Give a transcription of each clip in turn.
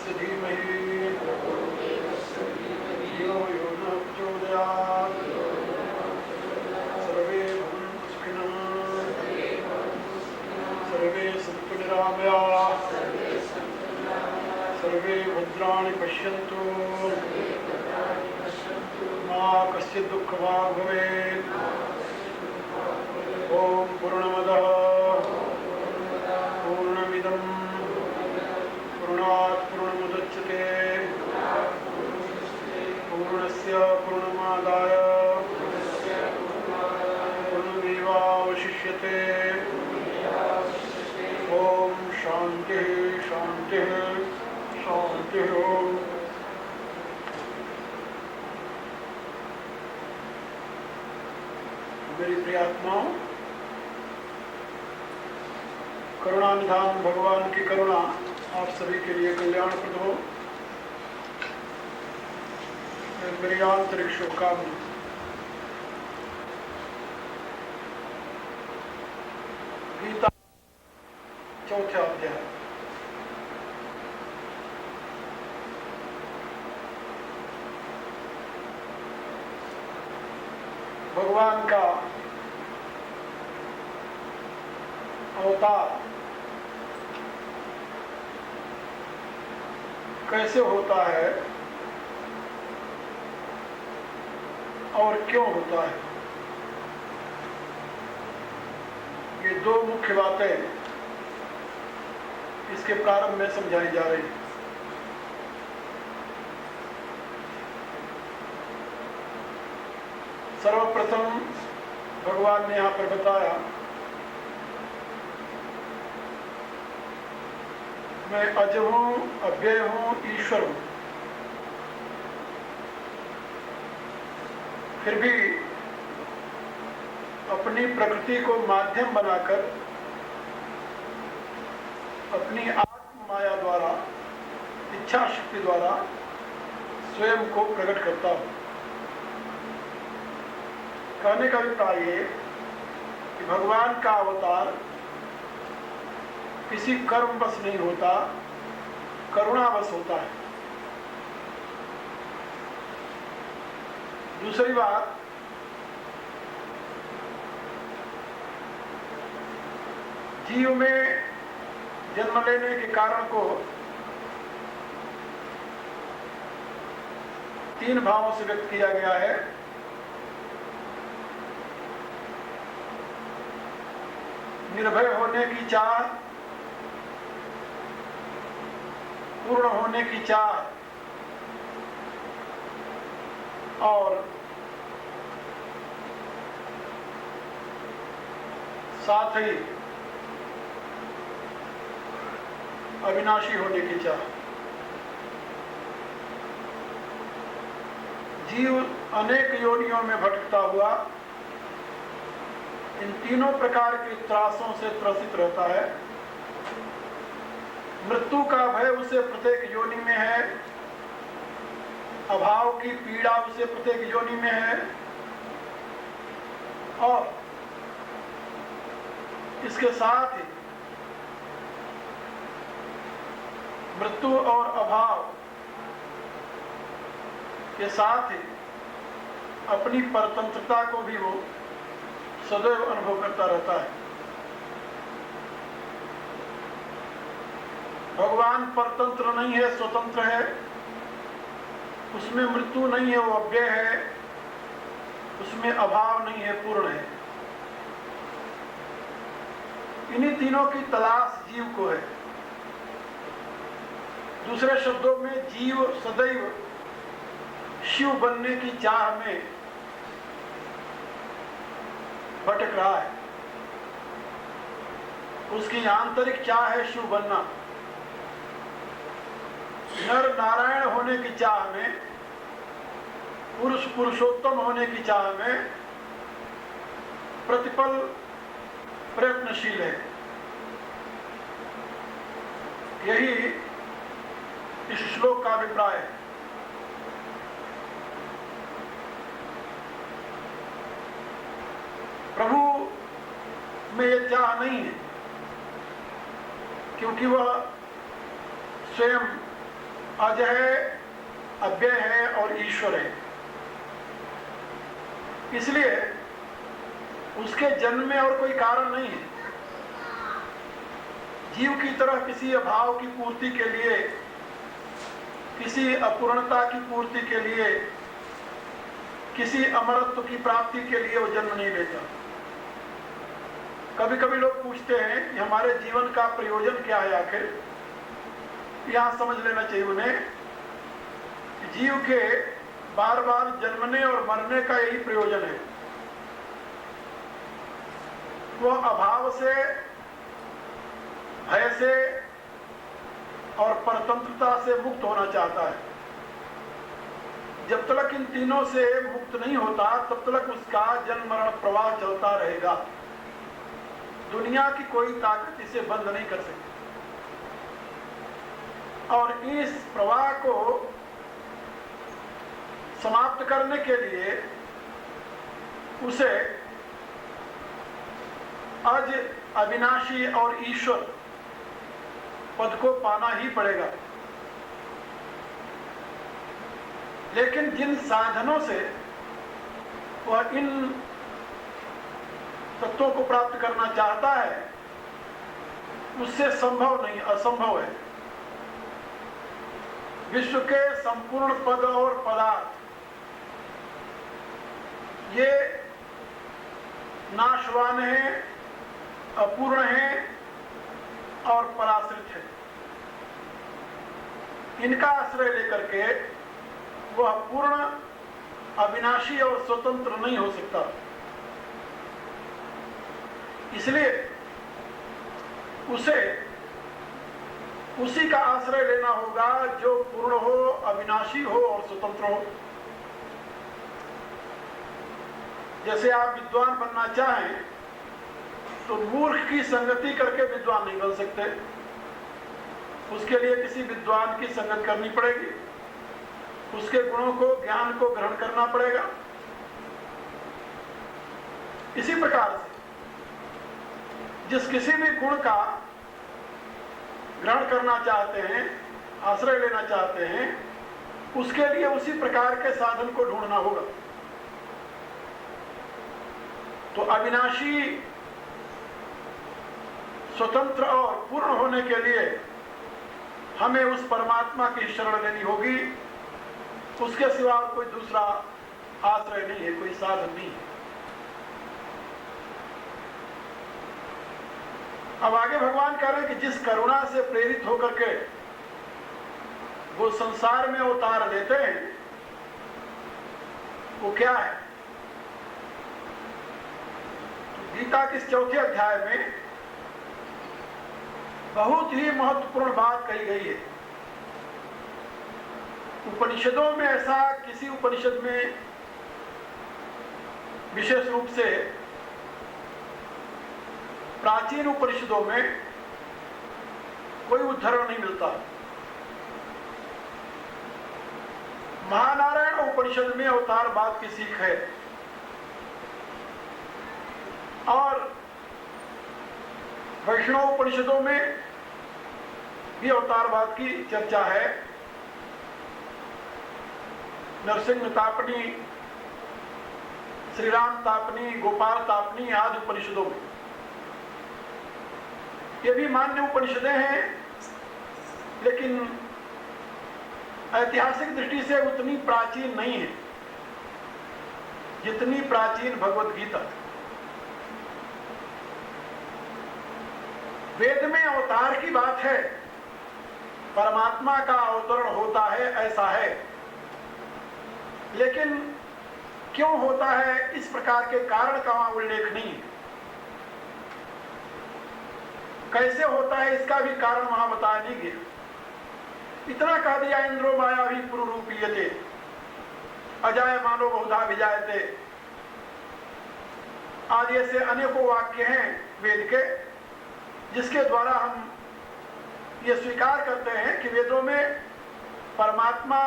देवस्य धीमहि धियो यो न प्रचोदयात्। सर्वे भवन्तु सुखिनः, सर्वे सन्तु निरामयाः, सर्वे भद्राणि पश्यन्तु, मा कश्चित् दुःखभाग् भवेत्। ॐ पूर्णमदः पूर्णमिदं पूर्णात् पूर्णमुदच्यते पूर्णस्य पूर्णमादाय पूर्णमेवावशिष्यते। ॐ शान्तिः शान्तिः शान्तिः। मेरी प्रियात्माओं, करुणा निधान भगवान की करुणा आप सभी के लिए कल्याणप्रद हो, मेरी आंतरिक शुभकामना। गीता चौथा अध्याय। भगवान का अवतार कैसे होता है और क्यों होता है, ये दो मुख्य बातें इसके प्रारंभ में समझाई जा रही हैं। सर्वप्रथम भगवान ने यहाँ पर बताया, मैं अज हूँ, अव्यय हूँ, ईश्वर हूँ। फिर भी अपनी प्रकृति को माध्यम बनाकर अपनी आत्म माया द्वारा, इच्छा शक्ति द्वारा स्वयं को प्रकट करता हूँ। कहने का अभिप्राय ये कि भगवान का अवतार किसी कर्मवश नहीं होता, करुणावश होता है। दूसरी बात, जीव में जन्म लेने के कारण को तीन भावों से व्यक्त किया गया है। निर्भय होने की चाह, पूर्ण होने की चाह और साथ ही अविनाशी होने की चाह। जीव अनेक योनियों में भटकता हुआ इन तीनों प्रकार के त्रासों से त्रसित रहता है। मृत्यु का भय उसे प्रत्येक योनि में है, अभाव की पीड़ा उसे प्रत्येक योनि में है, और इसके साथ ही मृत्यु और अभाव के साथ ही अपनी परतंत्रता को भी वो सदैव अनुभव करता रहता है। भगवान परतंत्र नहीं है, स्वतंत्र है। उसमें मृत्यु नहीं है, वो अव्यय है। उसमें अभाव नहीं है, पूर्ण है। इन्हीं तीनों की तलाश जीव को है। दूसरे शब्दों में, जीव सदैव शिव बनने की चाह में भटक रहा है। उसकी आंतरिक चाह है शिव बनना। नर नारायण होने की चाह में, पुरुष पुरुषोत्तम होने की चाह में प्रतिपल प्रयत्नशील है। यही इस श्लोक का अभिप्राय है। प्रभु में यह चाह नहीं है, क्योंकि वह स्वयं अज है, अव्यय है और ईश्वर है। इसलिए उसके जन्म में और कोई कारण नहीं है। जीव की तरह किसी अभाव की पूर्ति के लिए, किसी अपूर्णता की पूर्ति के लिए, किसी अमरत्व की प्राप्ति के लिए वो जन्म नहीं लेता। कभी कभी लोग पूछते हैं कि हमारे जीवन का प्रयोजन क्या है आखिर। यहां समझ लेना चाहिए उन्हें, जीव के बार बार जन्मने और मरने का यही प्रयोजन है। वह अभाव से, भय से और परतंत्रता से मुक्त होना चाहता है। जब तक इन तीनों से मुक्त नहीं होता तब तक उसका जन्म मरण प्रवाह चलता रहेगा। दुनिया की कोई ताकत इसे बंद नहीं कर सकती। और इस प्रवाह को समाप्त करने के लिए उसे अज, अविनाशी और ईश्वर पद को पाना ही पड़ेगा। लेकिन जिन साधनों से वह इन तत्वों को प्राप्त करना चाहता है उससे संभव नहीं, असंभव है। विश्व के संपूर्ण पद और पदार्थ ये नाशवान है, अपूर्ण है और पराश्रित है। इनका आश्रय लेकर के वह पूर्ण, अविनाशी और स्वतंत्र नहीं हो सकता। इसलिए उसे उसी का आश्रय लेना होगा जो पूर्ण हो, अविनाशी हो और स्वतंत्र हो। जैसे आप विद्वान बनना चाहें तो मूर्ख की संगति करके विद्वान नहीं बन सकते। उसके लिए किसी विद्वान की संगत करनी पड़ेगी, उसके गुणों को, ज्ञान को ग्रहण करना पड़ेगा। इसी प्रकार से जिस किसी भी गुण का ग्रहण करना चाहते हैं, आश्रय लेना चाहते हैं, उसके लिए उसी प्रकार के साधन को ढूंढना होगा। तो अविनाशी, स्वतंत्र और पूर्ण होने के लिए हमें उस परमात्मा की शरण लेनी होगी। उसके सिवा कोई दूसरा आश्रय नहीं है, कोई साधन नहीं है। अब आगे भगवान कह रहे हैं कि जिस करुणा से प्रेरित होकर के वो संसार में अवतार लेते हैं वो क्या है। तो गीता के इस चौथे अध्याय में बहुत ही महत्वपूर्ण बात कही गई है। उपनिषदों में ऐसा किसी उपनिषद में विशेष रूप से, प्राचीन उपनिषदों में कोई उद्धरण नहीं मिलता। महानारायण उपनिषद में अवतारवाद की सीख है और वैष्णव उपनिषदों में भी अवतारवाद की चर्चा है। नरसिंह तापनी, श्री राम तापनी, गोपाल तापनी आदि उपनिषदों में ये भी मान्य उपनिषदें हैं, लेकिन ऐतिहासिक दृष्टि से उतनी प्राचीन नहीं है जितनी प्राचीन भगवत गीता। वेद में अवतार की बात है, परमात्मा का अवतरण होता है, ऐसा है। लेकिन क्यों होता है, इस प्रकार के कारण का वहां उल्लेख नहीं है। कैसे होता है इसका भी कारण वहां बताया नहीं गया। इतना कह दिया, इंद्रो माया भी पुरुरूपीयते अजाय मानो बहुधा विजायते आदि ऐसे अनेकों वाक्य हैं वेद के, जिसके द्वारा हम ये स्वीकार करते हैं कि वेदों में परमात्मा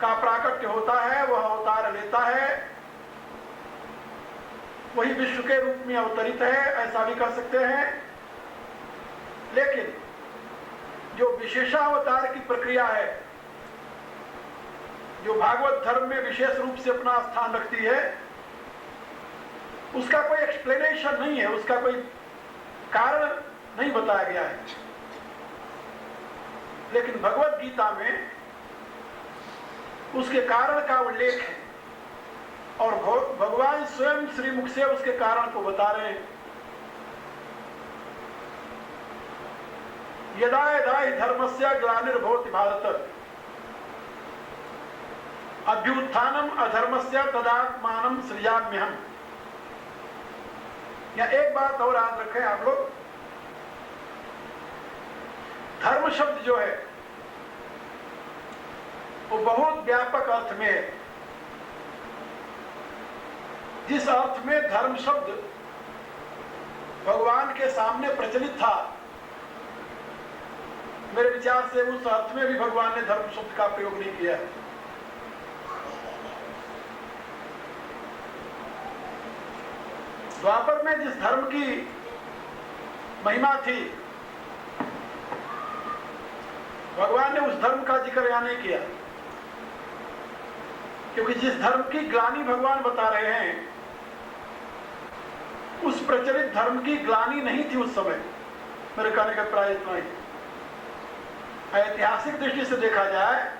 का प्राकट्य होता है, वह अवतार लेता है, वही विश्व के रूप में अवतरित है, ऐसा भी कह सकते हैं। लेकिन जो विशेषावतार की प्रक्रिया है, जो भागवत धर्म में विशेष रूप से अपना स्थान रखती है, उसका कोई एक्सप्लेनेशन नहीं है, उसका कोई कारण नहीं बताया गया है। लेकिन भगवत गीता में उसके कारण का उल्लेख है और भगवान स्वयं श्रीमुख से उसके कारण को बता रहे हैं। यदा यदा हि धर्मस्य ग्लानिर्भवति भारत अभ्युत्थानम अधर्मस्य तदात्मानं सृजाम्यहम्। या एक बात और याद रखें आप लोग, धर्म शब्द जो है वो बहुत व्यापक अर्थ में है। जिस अर्थ में धर्म शब्द भगवान के सामने प्रचलित था, मेरे विचार से उस अर्थ में भी भगवान ने धर्म शब्द का प्रयोग नहीं किया। द्वापर में जिस धर्म की महिमा थी, भगवान ने उस धर्म का जिक्र यहाँ नहीं किया, क्योंकि जिस धर्म की ग्लानि भगवान बता रहे हैं, उस प्रचलित धर्म की ग्लानि नहीं थी उस समय। मेरे कहने का प्राय इतना ही। ऐतिहासिक दृष्टि से देखा जाए,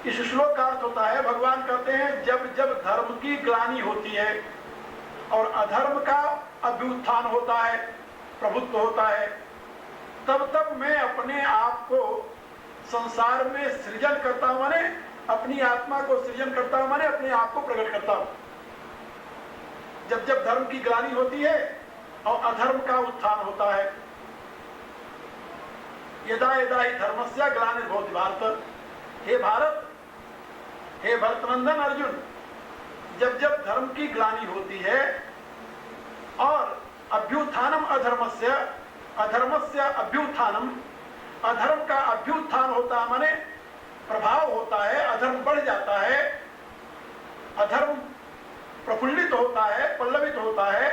इस श्लोक का अर्थ होता है, भगवान कहते हैं जब जब धर्म की ग्लानि होती है और अधर्म का अभ्युत्थान होता है, प्रभुत्व होता है, तब तब मैं अपने आप को संसार में सृजन करता हूं, माने अपनी आत्मा को सृजन करता हूं, माने अपने आप को प्रकट करता हूं। जब जब धर्म की ग्लानि होती है और अधर्म का उत्थान होता है। यदा यदा हि धर्मस्य ग्लानिर्भवति भारत, हे भारत, हे भरतनंदन अर्जुन, जब जब धर्म की ग्लानि होती है और अभ्युत्थानम अधर्मस्य, अधर्मस्य अभ्युत्थानम, अधर्म का अभ्युत्थान होता है, माने प्रभाव होता है, अधर्म बढ़ जाता है, अधर्म प्रफुल्लित होता है, पल्लवित होता है,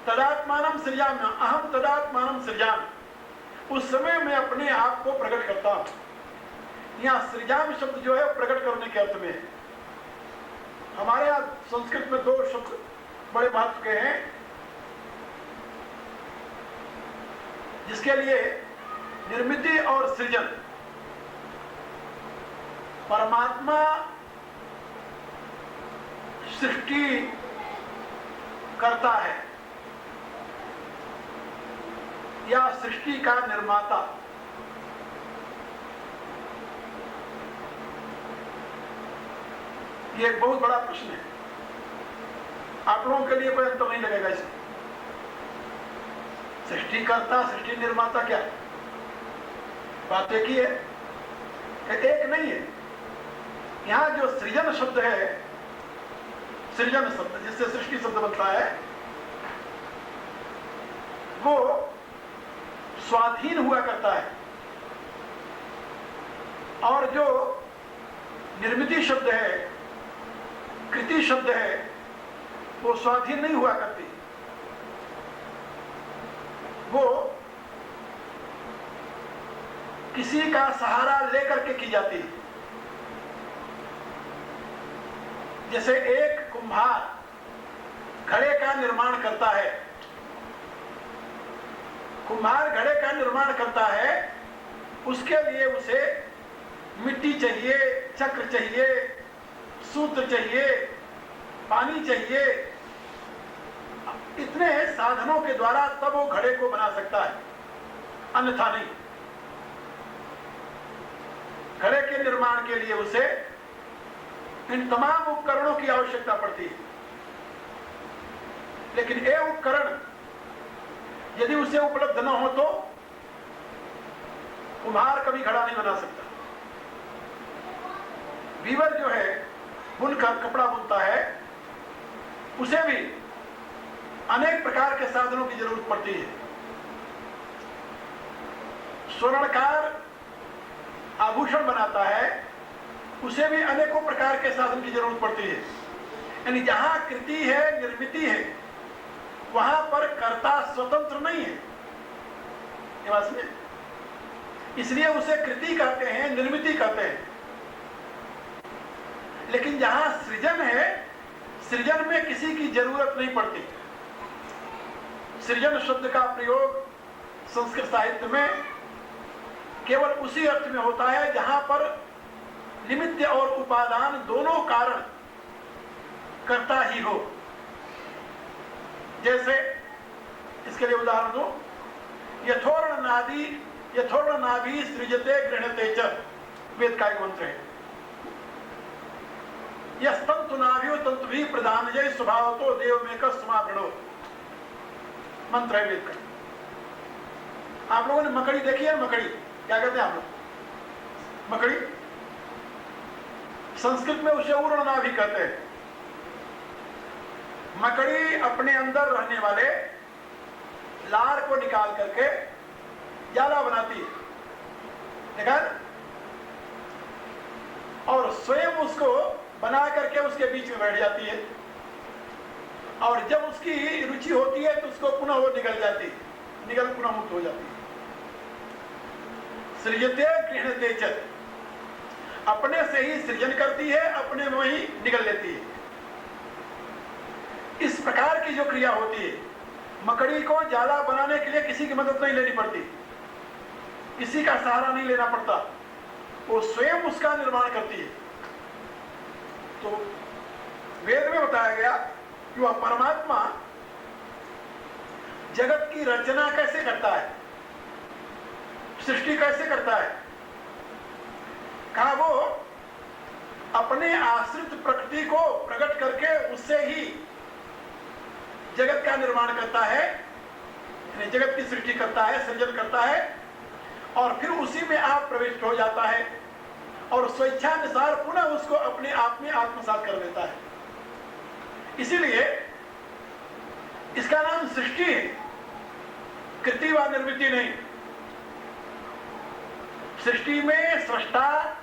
तदात्मानं सृजाम्य, अहम तदात्मानं सृजामि, उस समय मैं अपने आप को प्रकट करता हूं। यहां सृजामि शब्द जो है प्रकट करने के अर्थ में है। हमारे यहां संस्कृत में दो शब्द बड़े महत्व के हैं, जिसके लिए निर्मिति और सृजन। परमात्मा सृष्टि करता है या सृष्टि का निर्माता। ये एक बहुत बड़ा प्रश्न है, आप लोगों के लिए कोई अंतर नहीं लगेगा इसमें। सृष्टि करता, सृष्टि निर्माता, क्या बात एक ही है, एक नहीं है। यहां जो सृजन शब्द है, सृजन शब्द जिससे सृष्टि शब्द बनता है, वो स्वाधीन हुआ करता है, और जो निर्मिति शब्द है, कृति शब्द है, वो स्वाधीन नहीं हुआ करती। वो किसी का सहारा लेकर के की जाती है। जैसे एक कुम्हार घड़े का निर्माण करता है, कुम्हार घड़े का निर्माण करता है, उसके लिए उसे मिट्टी चाहिए, चक्र चाहिए, सूत्र चाहिए, पानी चाहिए, इतने साधनों के द्वारा तब वो घड़े को बना सकता है, अन्यथा नहीं। घड़े के निर्माण के लिए उसे इन तमाम उपकरणों की आवश्यकता पड़ती है। लेकिन ये उपकरण यदि उसे उपलब्ध न हो तो कुम्हार कभी घड़ा नहीं बना सकता। वीवर जो है, बुनकर कपड़ा बुनता है, उसे भी अनेक प्रकार के साधनों की जरूरत पड़ती है। स्वर्णकार आभूषण बनाता है, उसे भी अनेकों प्रकार के साधन की जरूरत पड़ती है। यानी जहां कृति है, निर्मिति है, वहां पर कर्ता स्वतंत्र नहीं है। ये बात समझे? इसलिए उसे कृति कहते हैं, निर्मिति कहते हैं। लेकिन जहां सृजन है, सृजन में किसी की जरूरत नहीं पड़ती। सृजन शब्द का प्रयोग संस्कृत साहित्य में केवल उसी अर्थ में होता है जहां पर निमित्त और उपादान दोनों कारण करता ही हो। जैसे इसके लिए उदाहरण दो, यथोर्ण नाभि सृजते गृह्णते च, वेद का एक मंत्र है। यस्तंतु नाभ्यो तंतुभि प्रधानजय स्वभावतो देवमेक समावृणो, मंत्र है वेद का। आप लोगों ने मकड़ी देखी है? मकड़ी क्या कहते हैं आप लोग? मकड़ी, संस्कृत में उसे ऊर्ण नाभि कहते हैं। मकड़ी अपने अंदर रहने वाले लार को निकाल करके जाला बनाती है, देखा? और स्वयं उसको बना करके उसके बीच में बैठ जाती है, और जब उसकी रुचि होती है तो उसको पुनः वो निकल जाती है, निकल पुनः मुक्त हो जाती है। सृजते गृह्णते च, अपने से ही सृजन करती है, अपने में ही निकल लेती है। इस प्रकार की जो क्रिया होती है, मकड़ी को जाला बनाने के लिए किसी की मदद नहीं लेनी पड़ती, किसी का सहारा नहीं लेना पड़ता, वो स्वयं उसका निर्माण करती है। तो वेद में बताया गया कि वह परमात्मा जगत की रचना कैसे करता है, सृष्टि कैसे करता है। कहा वो अपने आश्रित प्रकृति को प्रकट करके उससे ही जगत का निर्माण करता है, जगत की सृष्टि करता है, सृजन करता है, और फिर उसी में आप प्रविष्ट हो जाता है और स्वेच्छानुसार पुनः उसको अपने आप में आत्मसात कर देता है। इसीलिए इसका नाम सृष्टि है, कृति व निर्मिति नहीं। सृष्टि में सृष्टा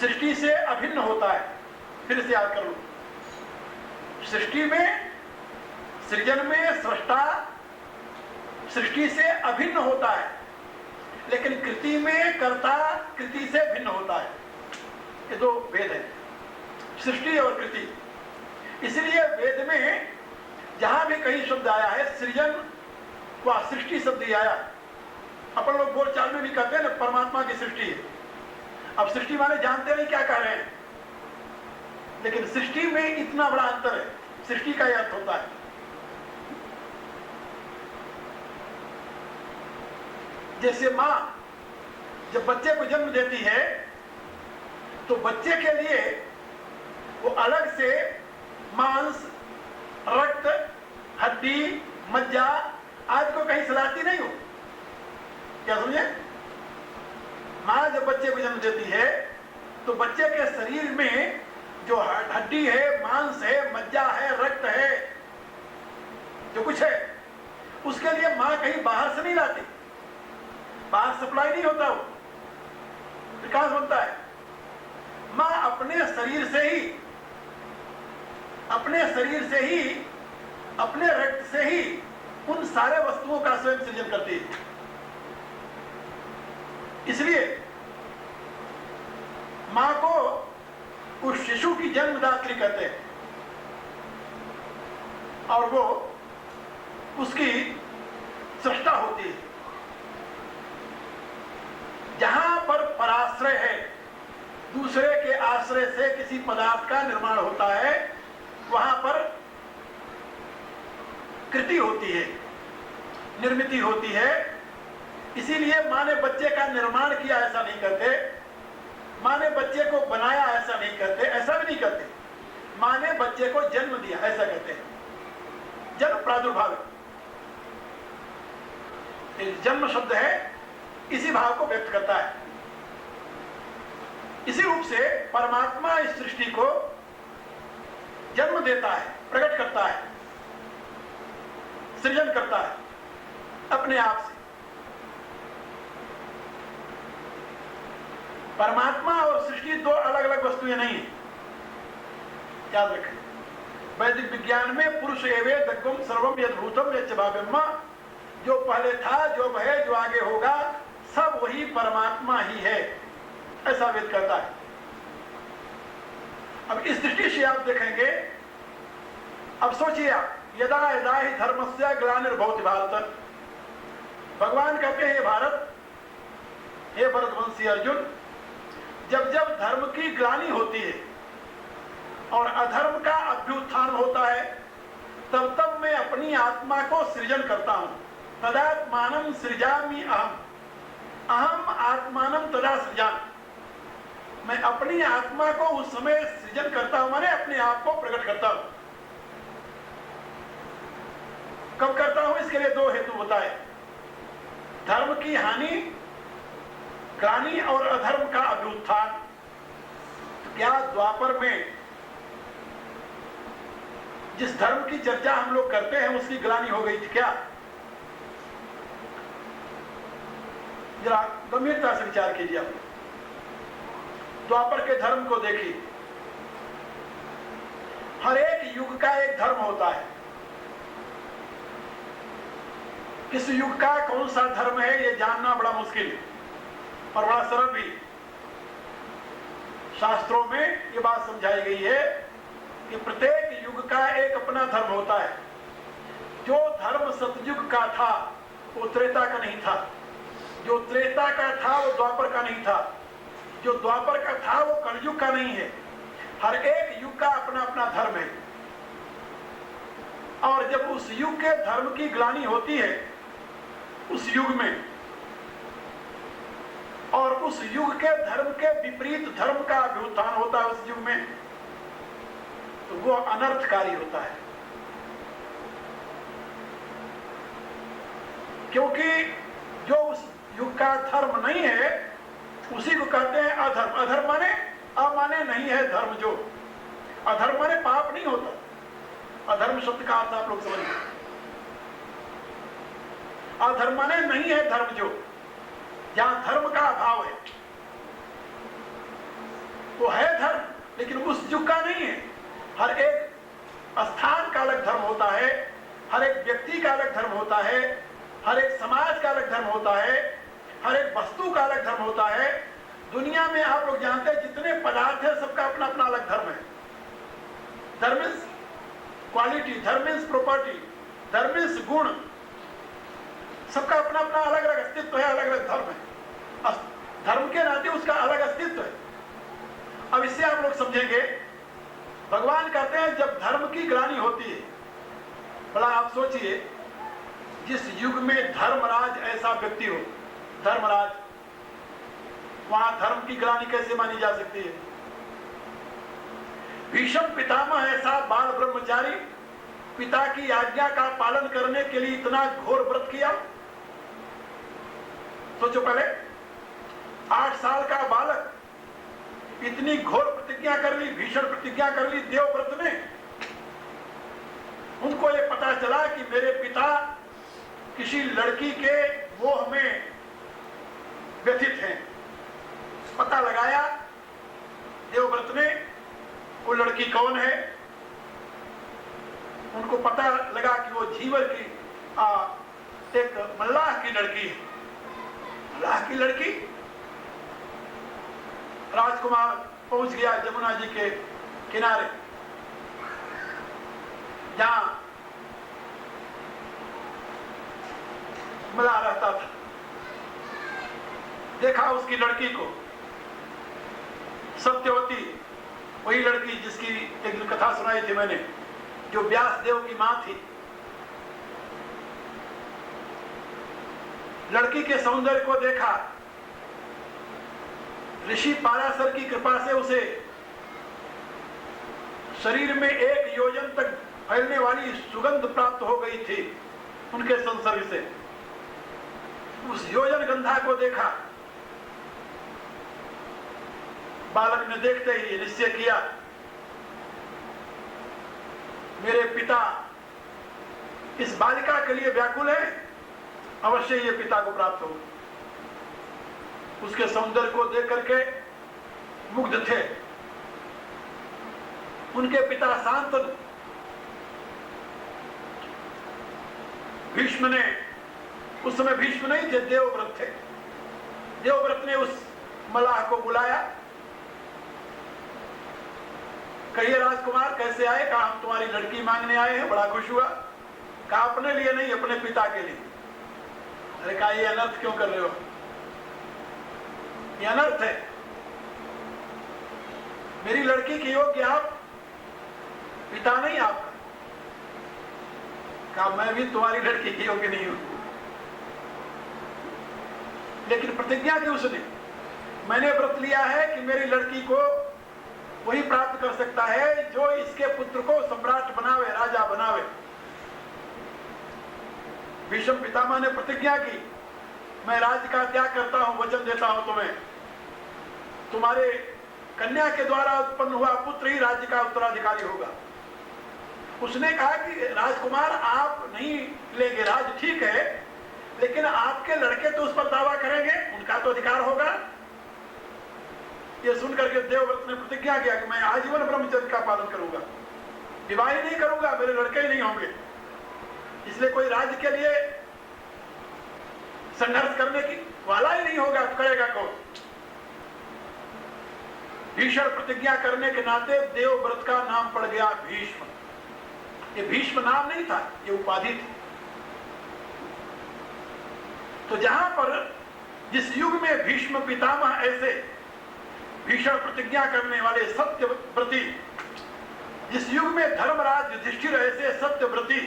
सृष्टि से अभिन्न होता है। फिर से याद कर लो, सृष्टि में, सृजन में सृष्टा सृष्टि से अभिन्न होता है, लेकिन कृति में कर्ता कृति से भिन्न होता है। ये दो भेद है, सृष्टि और कृति। इसलिए वेद में जहां भी कहीं शब्द आया है सृजन व सृष्टि शब्द ही आया। अपन लोग बोलचाल में भी कहते हैं ना, परमात्मा की सृष्टि है। अब सृष्टि वाले जानते नहीं क्या कह रहे हैं, लेकिन सृष्टि में इतना बड़ा अंतर है, सृष्टि का यह अर्थ होता है। जैसे मां जब बच्चे को जन्म देती है तो बच्चे के लिए वो अलग से मांस, रक्त, हड्डी, मज्जा आदि को कहीं सलाती नहीं हो। क्या समझे? मां जब बच्चे को जन्म देती है तो बच्चे के शरीर में जो हड्डी है, मांस है, मज्जा है, रक्त है, जो कुछ है, उसके लिए मां कहीं बाहर से नहीं लाती, बाहर सप्लाई नहीं होता, वो विकास बनता है। मां अपने शरीर से ही, अपने रक्त से ही उन सारे वस्तुओं का स्वयं सृजन करती है। इसलिए मां को उस शिशु की जन्मदात्री कहते हैं, और वो उसकी सृष्टा होती है। जहां पर पराश्रय है, दूसरे के आश्रय से किसी पदार्थ का निर्माण होता है, वहां पर कृति होती है, निर्मिति होती है। इसीलिए मां ने बच्चे का निर्माण किया ऐसा नहीं कहते, मां ने बच्चे को बनाया ऐसा नहीं कहते, ऐसा भी नहीं कहते, मां ने बच्चे को जन्म दिया ऐसा कहते हैं। जन्म प्रादुर्भाव, जन्म शब्द है, इसी भाव को व्यक्त करता है। इसी रूप से परमात्मा इस सृष्टि को जन्म देता है, प्रकट करता है, सृजन करता है अपने आप से। परमात्मा और सृष्टि दो अलग अलग वस्तुएं नहीं है, याद रखें। वैदिक विज्ञान में पुरुष एवे दग्गम सर्वम यद्भूतम यच्च भाव्यम जो पहले था, जो अब है, जो आगे होगा, सब वही परमात्मा ही है, ऐसा वेद कहता है। अब इस दृष्टि से आप देखेंगे, अब सोचिए आप, यदा यदा ही धर्मस्य ग्लानिर्भवति भारत, भगवान कहते हैं हे भारत, हे भरतवंशी अर्जुन, जब जब धर्म की ग्लानि होती है और अधर्म का अभ्युत्थान होता है, तब तब मैं अपनी आत्मा को सृजन करता हूं। तदात्मानं सृजामि अहम, अहम आत्मानं तदा सृजामि। मैं अपनी आत्मा को उस समय सृजन करता हूं, माने अपने आप को प्रकट करता हूं। कब करता हूं? इसके लिए दो हेतु बताए, धर्म की हानि, ग्लानि, और अधर्म का अभ्युत्थान। क्या द्वापर में जिस धर्म की चर्चा हम लोग करते हैं उसकी ग्लानि हो गई थी क्या? जरा गंभीरता से विचार कीजिए आप। द्वापर के धर्म को देखिए, हर एक युग का एक धर्म होता है। किस युग का कौन सा धर्म है यह जानना बड़ा मुश्किल है और बड़ा सरल भी। शास्त्रों में यह बात समझाई गई है कि प्रत्येक युग का एक अपना धर्म होता है। जो धर्म सतयुग का था वो त्रेता का नहीं था, जो त्रेता का था वो द्वापर का नहीं था, जो द्वापर का था वो कलयुग का नहीं है। हर एक युग का अपना अपना धर्म है, और जब उस युग के धर्म की ग्लानि होती है उस युग में, और उस युग के धर्म के विपरीत धर्म का अभ्युत्थान होता है उस युग में, तो वो अनर्थकारी होता है। क्योंकि जो उस युग का धर्म नहीं है उसी को कहते हैं अधर्म। अधर्म माने अमाने नहीं है धर्म। जो अधर्म माने पाप नहीं होता। अधर्म शब्द का अर्थ आप लोग समझिए। अधर्म माने नहीं है धर्म, जो जहां धर्म का अभाव है वो है धर्म, लेकिन उस युग का नहीं है। हर एक स्थान का अलग धर्म होता है, हर एक व्यक्ति का अलग धर्म होता है, हर एक समाज का अलग धर्म होता है, हर एक वस्तु का अलग धर्म होता है। दुनिया में आप लोग जानते हैं जितने पदार्थ है सबका अपना अपना अलग धर्म है। धर्म इज क्वालिटी, धर्म इज प्रॉपर्टी, धर्म इज गुण, सबका अपना अपना अलग अलग अस्तित्व है, अलग अलग धर्म है। धर्म के नाते उसका अलग अस्तित्व है। अब इससे आप लोग समझेंगे, भगवान कहते हैं जब धर्म की ग्लानि होती है, भला आप सोचिए जिस युग में धर्मराज ऐसा व्यक्ति हो, धर्मराज, वहां धर्म की ग्लानि कैसे मानी जा सकती है? भीष्म पितामह ऐसा बाल ब्रह्मचारी, पिता की आज्ञा का पालन करने के लिए इतना घोर व्रत किया। सोचो, पहले 8 साल का बालक इतनी घोर प्रतिज्ञा कर ली, भीषण प्रतिज्ञा कर ली देवव्रत में। उनको ये पता चला कि मेरे पिता किसी लड़की के मोह में व्यथित हैं। पता लगाया देवव्रत ने वो लड़की कौन है। उनको पता लगा कि वो झीवर की एक मल्लाह की लड़की है। मल्लाह की लड़की। राजकुमार पहुंच गया जमुना जी के किनारे, जहां मल्लाह रहता था। देखा उसकी लड़की को, सत्यवती, वही लड़की जिसकी एक कथा सुनाई थी मैंने, जो व्यास देव की मां थी। लड़की के सौंदर्य को देखा, ऋषि पाराशर की कृपा से उसे शरीर में 1 योजन तक फैलने वाली सुगंध प्राप्त हो गई थी उनके संसर्ग से। उस योजन गंधा को देखा, बालक ने देखते ही निश्चय किया मेरे पिता इस बालिका के लिए व्याकुल है, अवश्य ये पिता को प्राप्त हो। उसके सौंदर्य को देख करके मुग्ध थे। उनके पिता शांतनु। भीष्म ने उस समय भीष्म नहीं थे, देवव्रत थे। देवव्रत ने उस मल्लाह को बुलाया, कहिए राजकुमार कैसे आए? कहा हम तुम्हारी लड़की मांगने आए हैं। बड़ा खुश हुआ। कहा अपने लिए नहीं, अपने पिता के लिए। अरे कहा ये अनर्थ क्यों कर रहे हो? ये अनर्थ है, मेरी लड़की के योग्य आप पिता नहीं आपका। कहा मैं भी तुम्हारी लड़की के योग्य नहीं हूं, लेकिन प्रतिज्ञा की उसने, मैंने व्रत लिया है कि मेरी लड़की को वही प्राप्त कर सकता है जो इसके पुत्र को सम्राट बनावे, राजा बनावे। भीष्म पितामह ने प्रतिज्ञा की, मैं राज्य का त्याग करता हूं, वचन देता हूं तुम्हें, तुम्हारे कन्या के द्वारा उत्पन्न हुआ पुत्र ही राज्य का उत्तराधिकारी होगा। उसने कहा कि राजकुमार आप नहीं लेंगे राज, ठीक है, लेकिन आपके लड़के तो उस पर दावा करेंगे, उनका तो अधिकार होगा। यह सुनकर के देवव्रत ने प्रतिज्ञा किया कि मैं आजीवन ब्रह्मचर्य का पालन करूंगा, विवाह नहीं करूंगा, मेरे लड़के ही नहीं होंगे। इसलिए कोई राज्य के लिए संघर्ष करने की वाला ही नहीं होगा, तो करेगा कौन? भीषण प्रतिज्ञा करने के नाते देवव्रत का नाम पड़ गया भीष्म। ये भीष्म नाम नहीं था, ये उपाधि थी। तो जहां पर जिस युग में भीष्म पितामह ऐसे भीषण प्रतिज्ञा करने वाले सत्यव्रती, जिस युग में धर्मराज युधिष्ठिर ऐसे सत्यव्रती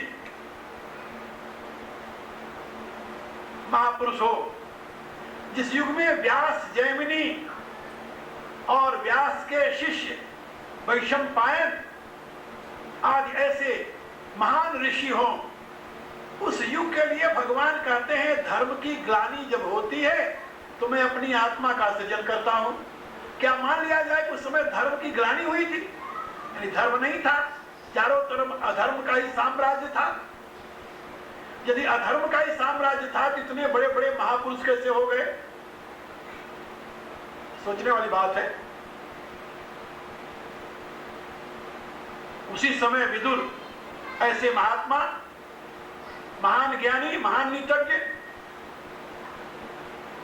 महापुरुष हो, जिस युग में व्यास जैमिनी और व्यास के शिष्य वैशंपायन आदि ऐसे महान ऋषि हो, उस युग के लिए भगवान कहते हैं धर्म की ग्लानि जब होती है तो मैं अपनी आत्मा का सृजन करता हूं। क्या मान लिया जाए कि उस समय धर्म की ग्लानि हुई थी? यानी धर्म नहीं था, चारों तरफ अधर्म का ही साम्राज्य था। यदि अधर्म का ही साम्राज्य था तो इतने बड़े बड़े महापुरुष कैसे हो गए? सोचने वाली बात है। उसी समय विदुर ऐसे महात्मा, महान ज्ञानी, महान नीतज्ञ,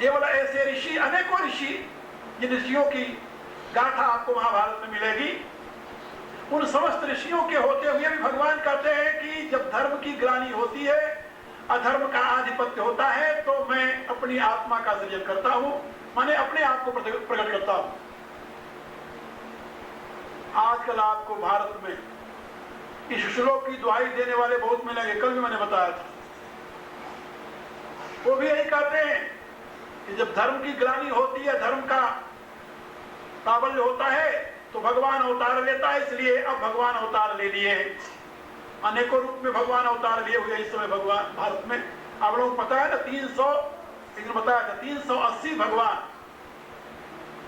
केवल ऐसे ऋषि, अनेकों ऋषि, जिन ऋषियों की गाथा आपको महाभारत में मिलेगी, उन समस्त ऋषियों के होते हुए भी भगवान कहते हैं कि जब धर्म की ग्लानि होती है, अधर्म का आधिपत्य होता है, तो मैं अपनी आत्मा का सृजन करता हूं, माने अपने आप को प्रकट करता हूं। आजकल आपको भारत में इस श्लोक की दुहाई देने वाले बहुत मिलेंगे, कल भी मैंने बताया था। वो भी यही कहते हैं कि जब धर्म की ग्लानि होती है, धर्म का प्राबल्य होता है, तो भगवान अवतार लेता है। इसलिए अब भगवान अवतार ले लिए, अनेकों रूप में भगवान अवतार लिए हुए इस समय भगवान भारत में। आप लोगों को पता है ना, 300 बताया था 380 भगवान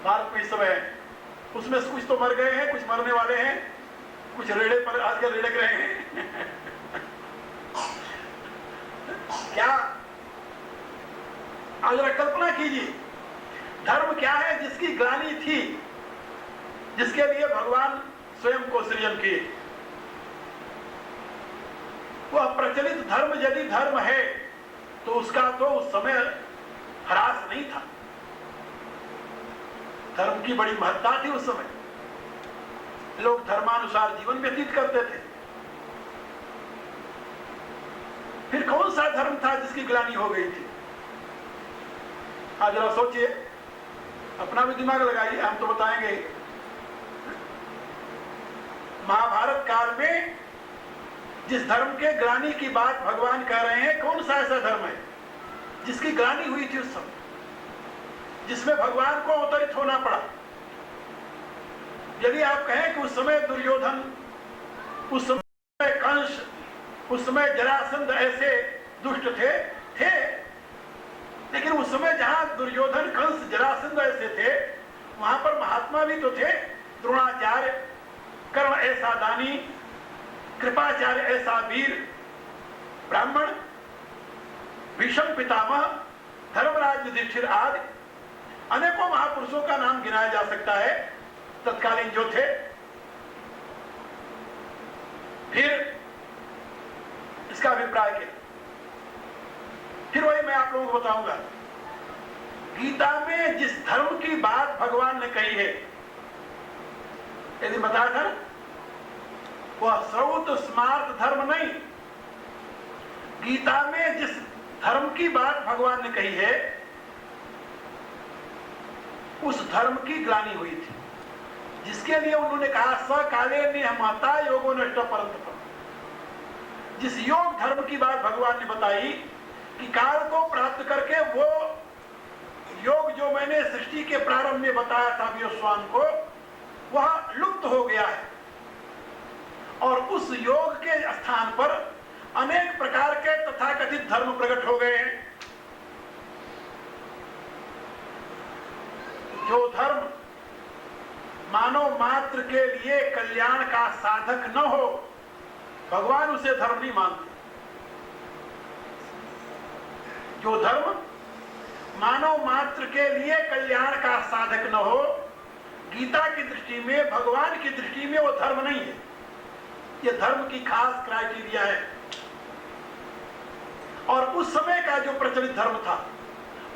भारत में इस समय है। उसमें से कुछ तो मर गए हैं, कुछ मरने वाले हैं, कुछ रेड़े पर आजकल रेड़क रहे हैं। क्या आज कल्पना कीजिए, धर्म क्या है जिसकी ग्लानि थी, जिसके लिए भगवान स्वयं को सृजन किए। वह प्रचलित धर्म यदि धर्म है तो उसका तो उस समय ह्रास नहीं था। धर्म की बड़ी महत्ता थी उस समय, लोग धर्मानुसार जीवन व्यतीत करते थे। फिर कौन सा धर्म था जिसकी ग्लानि हो गई थी? आज जरा सोचिए, अपना भी दिमाग लगाइए, हम तो बताएंगे। महाभारत काल में जिस धर्म के ग्लानि की बात भगवान कह रहे हैं, कौन सा ऐसा धर्म है जिसकी ग्लानि हुई थी उस समय, जिसमें भगवान को अवतरित होना पड़ा? यदि आप कहें कि उस समय दुर्योधन, उस समय कंस, उस समय जरासंध ऐसे दुष्ट थे, लेकिन उस समय जहां दुर्योधन, कंस, जरासंध ऐसे थे, वहां पर महात्मा भी तो थे। द्रोणाचार्य कर्ण ऐसा दानी, कृपाचार्य ऐसा वीर ब्राह्मण, भीष्म पितामह, धर्मराज युधिष्ठिर आदि अनेकों महापुरुषों का नाम गिनाया जा सकता है तत्कालीन जो थे। फिर इसका अभिप्राय क्या? फिर वही मैं आप लोगों को बताऊंगा। गीता में जिस धर्म की बात भगवान ने कही है, यदि बताया था ना, वह श्रौत स्मार्त धर्म नहीं। गीता में जिस धर्म की बात भगवान ने कही है, उस धर्म की ग्लानि हुई थी, जिसके लिए उन्होंने कहा सकाले निहमाता योगो नष्ट परंतप। जिस योग धर्म की बात भगवान ने बताई कि काल को प्राप्त करके वो योग जो मैंने सृष्टि के प्रारंभ में बताया था विश्वान को, वह लुप्त हो गया है और उस योग के स्थान पर अनेक प्रकार के तथाकथित धर्म प्रकट हो गए हैं। जो धर्म मानव मात्र के लिए कल्याण का साधक न हो, भगवान उसे धर्म नहीं मानते। जो धर्म मानव मात्र के लिए कल्याण का साधक न हो, गीता की दृष्टि में, भगवान की दृष्टि में वो धर्म नहीं है। ये धर्म की खास क्राइटेरिया है। और उस समय का जो प्रचलित धर्म था,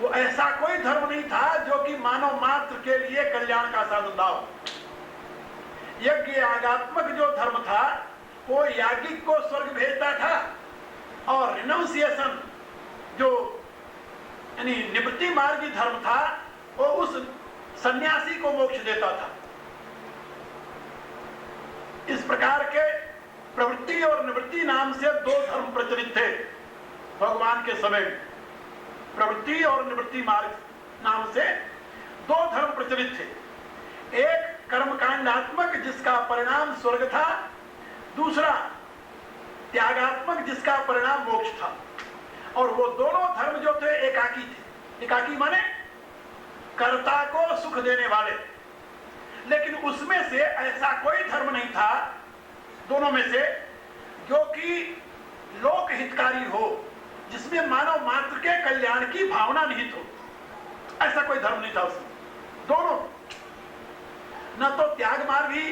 वो ऐसा कोई धर्म नहीं था जो कि मानव मात्र के लिए कल्याण का साधन था। यज्ञ यागात्मक जो धर्म था, वो याज्ञिक को स्वर्ग भेजता था और रिनाउंसिएशन जो यानी निवृत्ति मार्गी धर्म था, वो उस सन्यासी को मोक्ष देता था। इस प्रकार के प्रवृत्ति और निवृत्ति नाम से दो धर्म प्रचलित थे भगवान के समय में। प्रवृत्ति और निवृत्ति मार्ग नाम से दो धर्म प्रचलित थे। एक कर्मकांडात्मक जिसका परिणाम स्वर्ग था, दूसरा त्यागात्मक जिसका परिणाम मोक्ष था। और वो दोनों धर्म जो थे एकाकी थे। एकाकी माने कर्ता को सुख देने वाले। लेकिन उसमें से ऐसा कोई धर्म नहीं था दोनों में से जो कि लोक हितकारी हो, जिसमें मानव मात्र के कल्याण की भावना निहित हो। ऐसा कोई धर्म नहीं था उसमें। दोनों, न तो त्याग मार्ग ही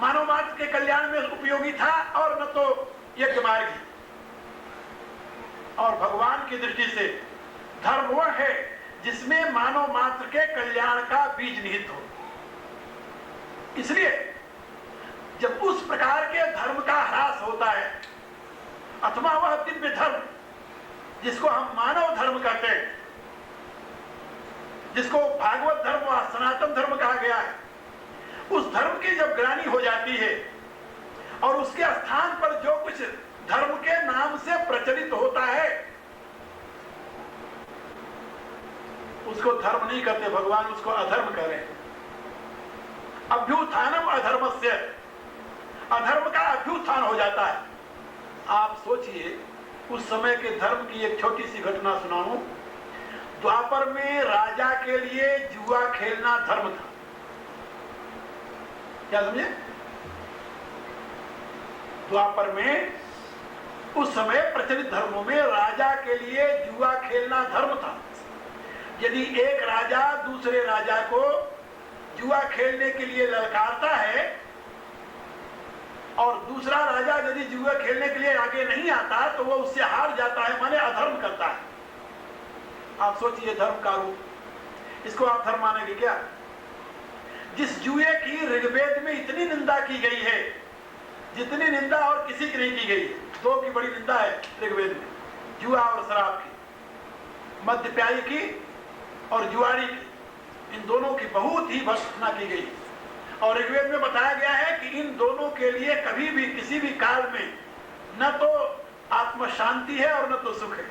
मानव मात्र के कल्याण में उपयोगी था और न तो यज्ञ मार्ग ही। और भगवान की दृष्टि से धर्म वह है जिसमें मानव मात्र के कल्याण का बीज निहित हो। इसलिए जब उस प्रकार के धर्म का ह्रास होता है, अथवा वह दिव्य धर्म जिसको हम मानव धर्म कहते हैं, जिसको भागवत धर्म व सनातन धर्म कहा गया है, उस धर्म की जब ग्लानि हो जाती है और उसके स्थान पर जो कुछ धर्म के नाम से प्रचलित होता है, उसको धर्म नहीं कहते भगवान, उसको अधर्म कह रहे हैं। अभ्युत्थानम अधर्मस्य, अधर्म का अभ्युत्थान हो जाता है। आप सोचिए, उस समय के धर्म की एक छोटी सी घटना सुनाऊं। द्वापर में राजा के लिए जुआ खेलना धर्म था। क्या समझे? द्वापर में उस समय प्रचलित धर्मों में राजा के लिए जुआ खेलना धर्म था। यदि एक राजा दूसरे राजा को जुआ खेलने के लिए ललकारता है और दूसरा राजा यदि जुआ खेलने के लिए आगे नहीं आता तो वो उससे हार जाता है, माने अधर्म करता है। आप सोचिए धर्म का रूप, इसको आप धर्म मानेंगे क्या? जिस जुए की ऋग्वेद में इतनी निंदा की गई है जितनी निंदा और किसी की नहीं की गई है। दो की बड़ी निंदा है ऋग्वेद में, जुआ और शराब की, मद्यपायी की और जुआरी की। इन दोनों की बहुत ही भर्त्सना की गई और ऋग्वेद में बताया गया है कि इन दोनों के लिए कभी भी किसी भी काल में न तो आत्म शांति है और न तो सुख है,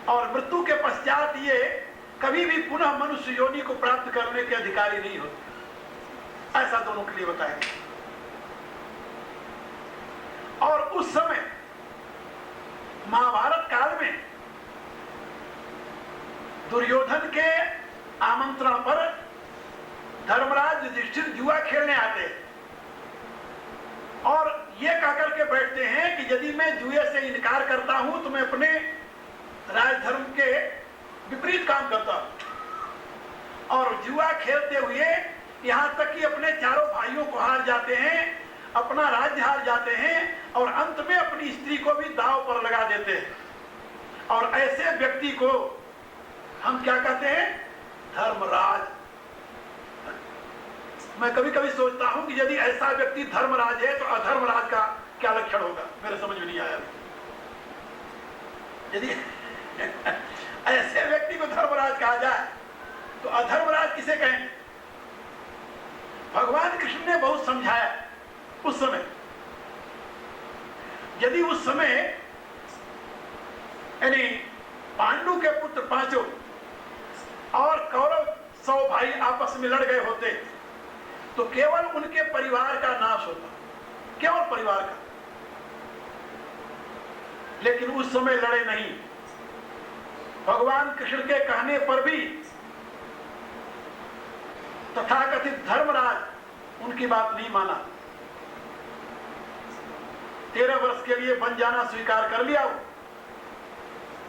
और मृत्यु के पश्चात ये कभी भी पुनः मनुष्य योनि को प्राप्त करने के अधिकारी नहीं होते। ऐसा दोनों के लिए बताया गया। और उस समय महाभारत काल में दुर्योधन के आमंत्रण पर धर्मराज युधिष्ठिर जुआ खेलने आते हैं और ये कहकर के बैठते हैं कि यदि मैं जुए से इनकार करता हूं तो मैं अपने राजधर्म के विपरीत काम करता हूं। और जुआ खेलते हुए यहां तक कि अपने चारों भाइयों को हार जाते हैं, अपना राज्य हार जाते हैं और अंत में अपनी स्त्री को भी दांव पर लगा देते हैं। और ऐसे व्यक्ति को हम क्या कहते हैं? धर्मराज। मैं कभी कभी सोचता हूं कि यदि ऐसा व्यक्ति धर्मराज है तो अधर्मराज का क्या लक्षण होगा, मेरे समझ में नहीं आया। यदि ऐसे व्यक्ति को धर्मराज कहा जाए तो अधर्मराज किसे कहेंगे? भगवान कृष्ण ने बहुत समझाया उस समय। यदि उस समय यानी पांडु के पुत्र पांचों और कौरव 100 भाई आपस में लड़ गए होते तो केवल उनके परिवार का नाश होता, केवल परिवार का। लेकिन उस समय लड़े नहीं। भगवान कृष्ण के कहने पर भी तथाकथित धर्मराज उनकी बात नहीं माना। 13 वर्ष के लिए बन जाना स्वीकार कर लिया,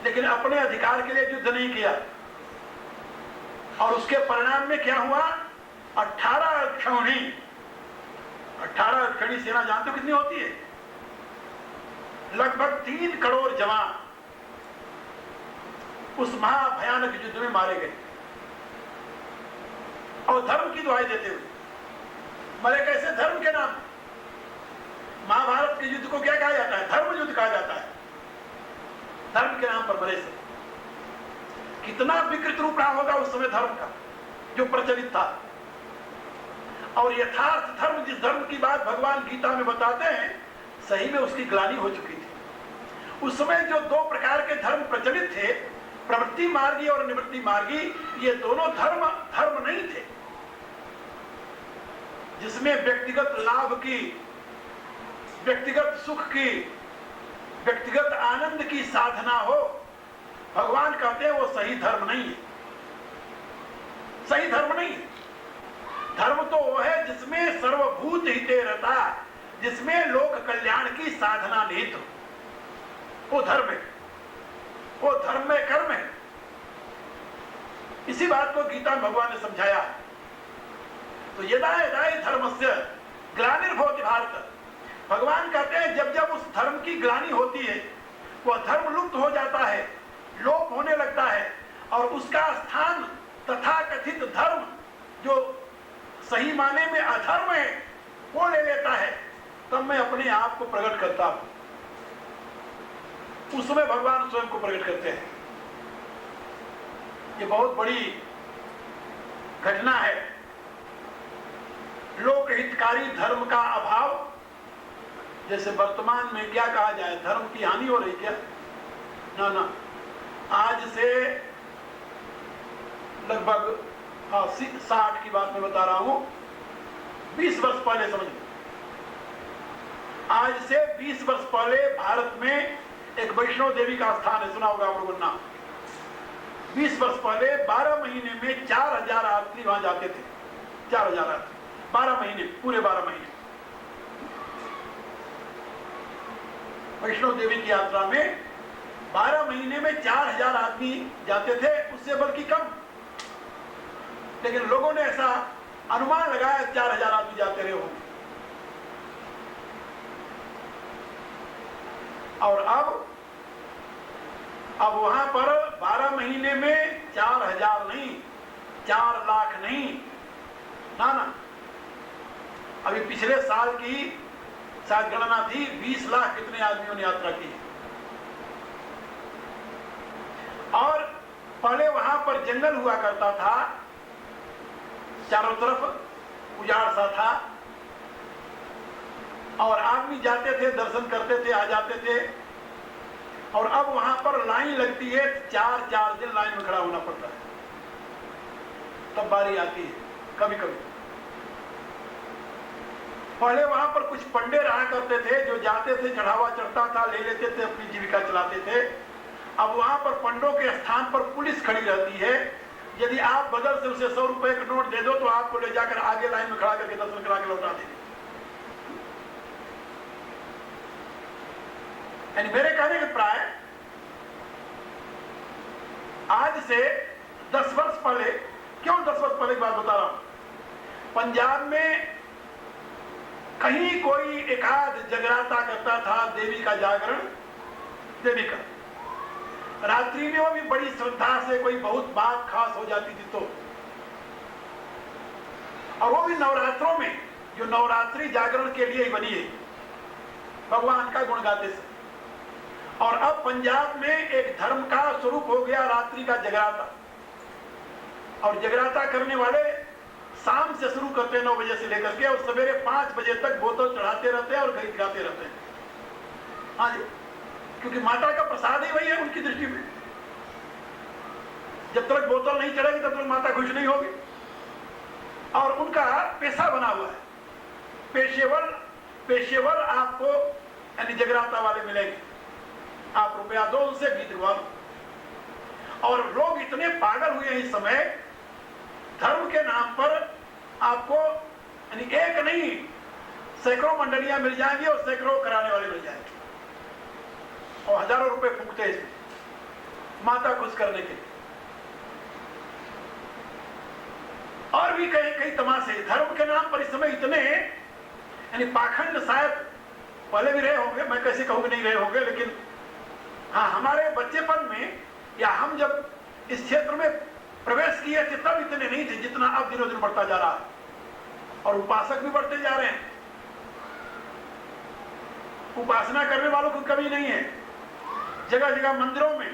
लेकिन अपने अधिकार के लिए युद्ध नहीं किया। और उसके परिणाम में क्या हुआ? 18 अक्षौहिणी सेना जानते हो कितनी होती है? लगभग 3 करोड़ जवान उस महाभयानक युद्ध में मारे गए और धर्म की दुहाई देते हुए मरे। कैसे? धर्म के नाम। महाभारत के युद्ध को क्या कहा जाता है? धर्म युद्ध कहा जाता है। धर्म के नाम पर मरे से कितना विकृत रूप रहा होगा उस समय धर्म का जो प्रचलित था। और यथार्थ धर्म, जिस धर्म की बात भगवान गीता में बताते हैं, सही में उसकी ग्लानि हो चुकी थी। उस समय जो 2 प्रकार के धर्म प्रचलित थे, प्रवृत्ति मार्गी और निवृत्ति मार्गी, ये दोनों धर्म नहीं थे जिसमें व्यक्तिगत लाभ की, व्यक्तिगत सुख की, व्यक्तिगत आनंद की साधना हो। भगवान कहते हैं वो सही धर्म नहीं है। सही धर्म नहीं है। धर्म तो वो है जिसमें सर्वभूत हिते रहता, जिसमें लोक कल्याण की साधना निहित हो, वो धर्म है। वो धर्म में कर्म है। इसी बात को गीता में भगवान ने समझाया। तो यदा यदा हि धर्मस्य ग्लानिर्भवति भारत, भगवान कहते हैं जब जब उस धर्म की ग्लानि होती है, वह धर्म लुप्त हो जाता है, लोप होने लगता है, और उसका स्थान तथाकथित धर्म जो सही माने में अधर्म है वो ले लेता है, तब मैं अपने आप को प्रकट करता हूं। उस समय भगवान स्वयं को प्रकट करते हैं। ये बहुत बड़ी घटना है। लोकहितकारी धर्म का अभाव, जैसे वर्तमान में क्या कहा जाए, धर्म की हानि हो रही क्या? ना ना, आज से लगभग 60 की बात मैं बता रहा हूं, 20 वर्ष पहले समझ लो, आज से 20 वर्ष पहले भारत में एक वैष्णो देवी का स्थान है, सुना होगा आप लोगों ने। 20 वर्ष पहले 12 महीने में 4000 यात्री वहां जाते थे। 4000 यात्री 12 महीने, पूरे 12 महीने वैष्णो देवी की यात्रा में 12 महीने में 4000 आदमी जाते थे, उससे बल्कि कम। लेकिन लोगों ने ऐसा अनुमान लगाया 4000 आदमी जाते रहे होंगे। और अब वहां पर 12 महीने में 4000 नहीं, 4 लाख नहीं, ना ना, अभी पिछले साल की शायद गणना थी 20 लाख कितने आदमियों ने यात्रा की। और पहले वहां पर जंगल हुआ करता था, चारों तरफ उजाड़ सा था, और आदमी जाते थे, दर्शन करते थे, आ जाते थे। और अब वहां पर लाइन लगती है, 4 दिन लाइन में खड़ा होना पड़ता है, तब बारी आती है कभी कभी। पहले वहां पर कुछ पंडे रहा करते थे जो जाते थे, चढ़ावा चढ़ता था, ले लेते थे, अपनी जीविका चलाते थे। अब वहां पर पंडों के स्थान पर पुलिस खड़ी रहती है। यदि आप बदल से उसे 100 रुपए का नोट दे दो तो आपको ले जाकर आगे लाइन में खड़ा करके दर्शन करा के लौटा देंगे। यानी मेरे कहने के प्राय आज से 10 वर्ष पहले, क्यों 10 वर्ष पहले की बात बता रहा हूं, पंजाब में कहीं कोई एकाध जगराता करता था, देवी का जागरण, देवी का। रात्रि में वो भी बड़ी श्रद्धा से कोई बहुत बात खास हो जाती थी तो, और वो भी नवरात्रों में, जो नवरात्रि जागरण के लिए ही बनी है, भगवान का गुण गाते से। और अब पंजाब में एक धर्म का स्वरूप हो गया रात्रि का जगराता, और जगराता करने वाले शाम से शुरू करते हैं 9 बजे से लेकर के, और सवेरे 5 बजे तक बोतल चढ़ाते रहते हैं और गीत गाते रहते हैं। हाँ जी, क्योंकि माता का प्रसाद ही वही है उनकी दृष्टि में। जब तक बोतल नहीं चढ़ेगी तब तक माता खुश नहीं होगी, और उनका पेशा बना हुआ है। पेशेवर आपको यानी जगराता वाले मिलेंगे, आप रुपया दो उनसे गीत गवा लो। और लोग इतने पागल हुए हैं इस समय, धर्म के नाम पर आपको यानी एक नहीं सैकड़ों मंडलियां मिल जाएंगी और सैकड़ों कराने वाले मिल जाएंगे, और हजारों रुपए फूकते हैं इसमें माता खुश करने के लिए। और भी कई तमाशे धर्म के नाम पर इस समय इतने, यानी पाखंड शायद पहले भी रहे होंगे, मैं कैसे कहूंगा नहीं रहे होंगे, लेकिन हाँ हमारे बच्चेपन में या हम जब इस क्षेत्र में प्रवेश किए थे तब इतने नहीं थे जितना अब दिनों दिन बढ़ता जा रहा है, और उपासक भी बढ़ते जा रहे हैं। उपासना करने वालों की कमी नहीं है, जगह जगह मंदिरों में,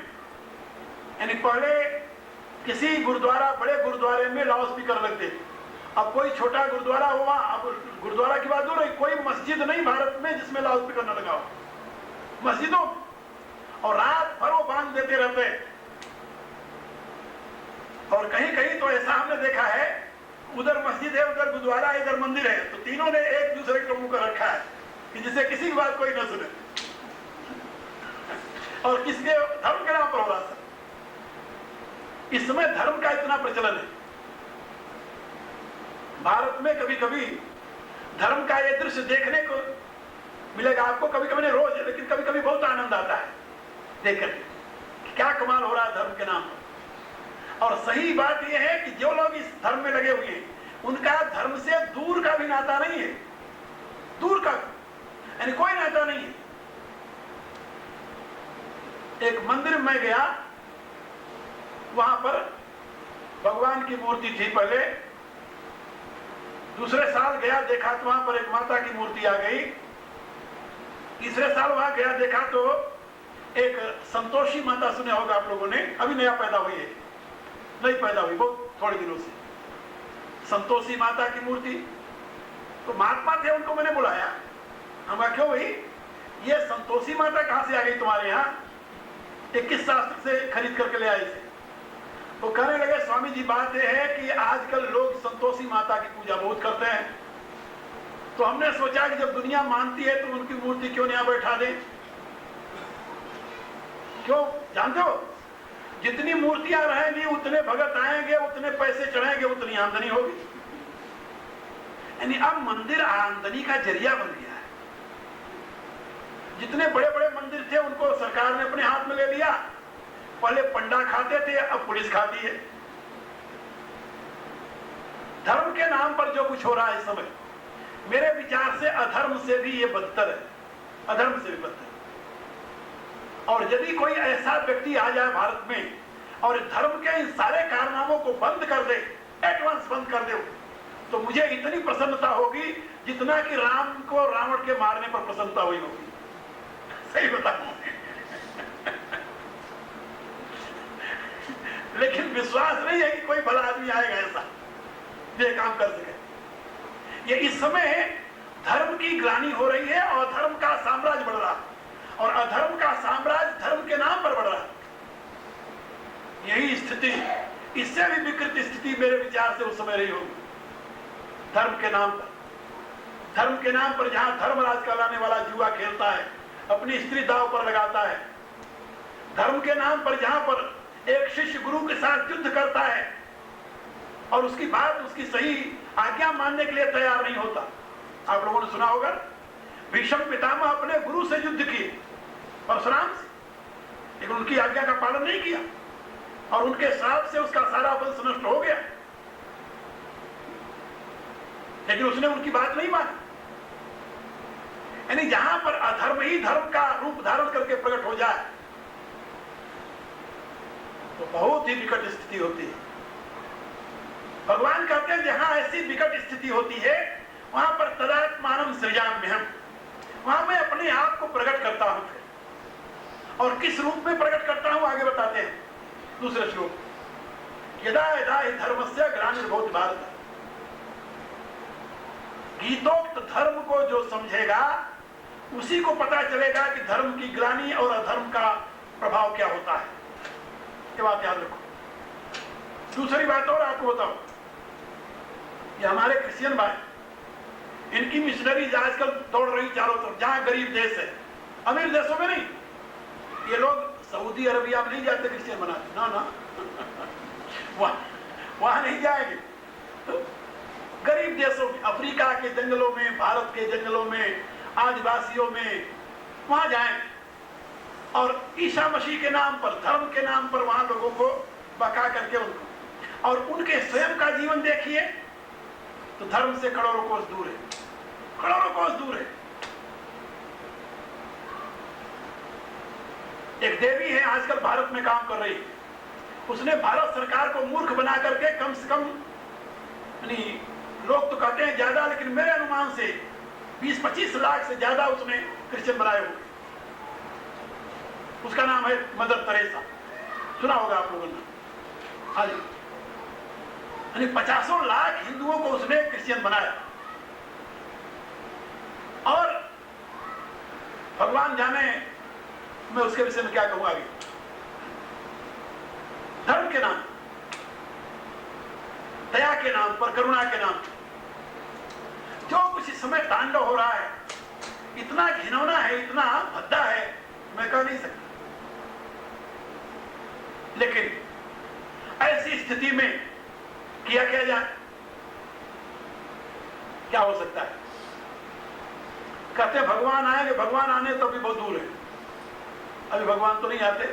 यानी पहले किसी गुरुद्वारा, बड़े गुरुद्वारे में लाउड स्पीकर लगते, अब कोई छोटा गुरुद्वारा हुआ, अब गुरुद्वारा की बात हो रही, कोई मस्जिद नहीं भारत में जिसमें लाउड स्पीकर न लगा हो, मस्जिदों, और रात भर वो बांध देते रहते। और कहीं कहीं तो ऐसा हमने देखा है, उधर मस्जिद है, उधर गुरुद्वारा है, इधर मंदिर है, तो तीनों ने एक दूसरे के मुंह कर रखा है कि जिससे किसी की बात कोई न सुने, और किसके धर्म के नाम पर हो रहा है। इस समय धर्म का इतना प्रचलन है भारत में, कभी कभी धर्म का ये दृश्य देखने को मिलेगा आपको, कभी कभी नहीं रोज, लेकिन कभी कभी बहुत आनंद आता है देखकर क्या कमाल हो रहा है धर्म के नाम पर। और सही बात यह है कि जो लोग इस धर्म में लगे हुए हैं उनका धर्म से दूर का भी नाता नहीं है, दूर का यानी कोई नाता नहीं है। एक मंदिर में गया, वहां पर भगवान की मूर्ति थी पहले, दूसरे साल गया देखा तो वहां पर एक माता की मूर्ति आ गई, तीसरे साल वहां गया देखा तो एक संतोषी माता, सुने होगा आप लोगों ने, अभी नया पैदा हुई है, नहीं पैदा हुई बहुत थोड़े दिनों से, संतोषी माता की मूर्ति। तो महात्मा थे, उनको मैंने बुलाया, हम क्यों भाई ये संतोषी माता कहां से आ गई तुम्हारे यहाँ, किस शास्त्र से खरीद करके ले आए थे? तो कहने लगे स्वामी जी बात यह है कि आजकल लोग संतोषी माता की पूजा बहुत करते हैं, तो हमने सोचा कि जब दुनिया मानती है तो उनकी मूर्ति क्यों नहीं बैठा दें। क्यों जानते हो, जितनी मूर्तियां रहेंगी उतने भगत आएंगे, उतने पैसे चढ़ेंगे, उतनी आमदनी होगी। यानी अब मंदिर आमदनी का जरिया बन गया है। जितने बड़े बड़े मंदिर थे उनको सरकार ने अपने हाथ में ले लिया, पहले पंडा खाते थे, अब पुलिस खाती है। धर्म के नाम पर जो कुछ हो रहा है इस समय, मेरे विचार से अधर्म से भी ये बदतर है, अधर्म से भी बदतर। और यदि कोई ऐसा व्यक्ति आ जाए भारत में और धर्म के इन सारे कारनामों को बंद कर दे, एडवांस बंद कर दे, तो मुझे इतनी प्रसन्नता होगी जितना कि राम को रावण के मारने पर प्रसन्नता हुई होगी। सही बताऊं लेकिन विश्वास नहीं है कि कोई भला आदमी आएगा ऐसा ये काम कर सके। ये इस समय धर्म की ग्लानि हो रही है और धर्म का साम्राज्य बढ़ रहा है, और अधर्म का साम्राज्य धर्म के नाम पर बढ़ रहा है। यही स्थिति, इससे भी विकृत स्थिति मेरे विचार से उस समय रही होगी। धर्म के नाम पर, धर्म के नाम पर जहां धर्मराज कहलाने वाला जुआ खेलता है, अपनी स्त्री दांव पर लगाता है, धर्म के नाम पर जहां पर एक शिष्य गुरु के साथ युद्ध करता है और उसकी बात, उसकी सही आज्ञा मानने के लिए तैयार नहीं होता। आप लोगों ने सुना होगा, भीष्म पितामह अपने गुरु से युद्ध किए, परशुराम से, लेकिन उनकी आज्ञा का पालन नहीं किया और उनके श्राप से उसका सारा वंश नष्ट हो गया, लेकिन उसने उनकी बात नहीं मानी। यानी जहां पर अधर्म ही धर्म का रूप धारण करके प्रकट हो जाए, तो बहुत ही विकट स्थिति होती है। भगवान कहते हैं जहां ऐसी विकट स्थिति होती है वहां पर तदात्मानं सृजाम्यहम्, वहां मैं अपने आप को प्रकट करता हूं। और किस रूप में प्रकट करता हूं आगे बताते हैं दूसरे श्लोक, यदा यदा हि धर्मस्य ग्लानिर्भवति भारत। गीतोक्त धर्म को जो समझेगा उसी को पता चलेगा कि धर्म की ग्लानि और अधर्म का प्रभाव क्या होता है। ये बात याद रखो। दूसरी बात और आपको बताओ, ये हमारे क्रिश्चियन भाई, इनकी मिशनरीज आजकल दौड़ रही चारों तरफ। जहां गरीब देश है, अमीर देशों में नहीं, ये लोग सऊदी अरबिया में नहीं जाते क्रिश्चियन बनाते, ना ना वहां नहीं जाएंगे। तो गरीब देशों में, अफ्रीका के जंगलों में, भारत के जंगलों में, आदिवासियों में, वहां जाएं और ईसा मसीह के नाम पर, धर्म के नाम पर वहां लोगों को बका करके उनको, और उनके स्वयं का जीवन देखिए तो धर्म से करोड़ों कोस दूर है, करोड़ों कोस दूर है। एक देवी है आजकल भारत में काम कर रही है, उसने भारत सरकार को मूर्ख बना करके कम से कम, यानी लोग तो कहते हैं ज्यादा, लेकिन मेरे अनुमान से 20-25 लाख से ज्यादा उसने क्रिश्चियन बनाए होंगे। उसका नाम है मदर तेरेसा, सुना होगा आप लोगों ने। हाँ जी, यानी 50 लाख हिंदुओं को उसने क्रिश्चियन बनाया। और भगवान जाने मैं उसके विषय में क्या कहूं आगे। धर्म के नाम, दया के नाम पर, करुणा के नाम जो कुछ इस समय तांडव हो रहा है, इतना घिनौना है, इतना भद्दा है, मैं कह नहीं सकता। लेकिन ऐसी स्थिति में किया क्या जाए, क्या हो सकता है? कहते हैं भगवान आएंगे, भगवान आने तो अभी बहुत दूर है, अभी भगवान तो नहीं आते।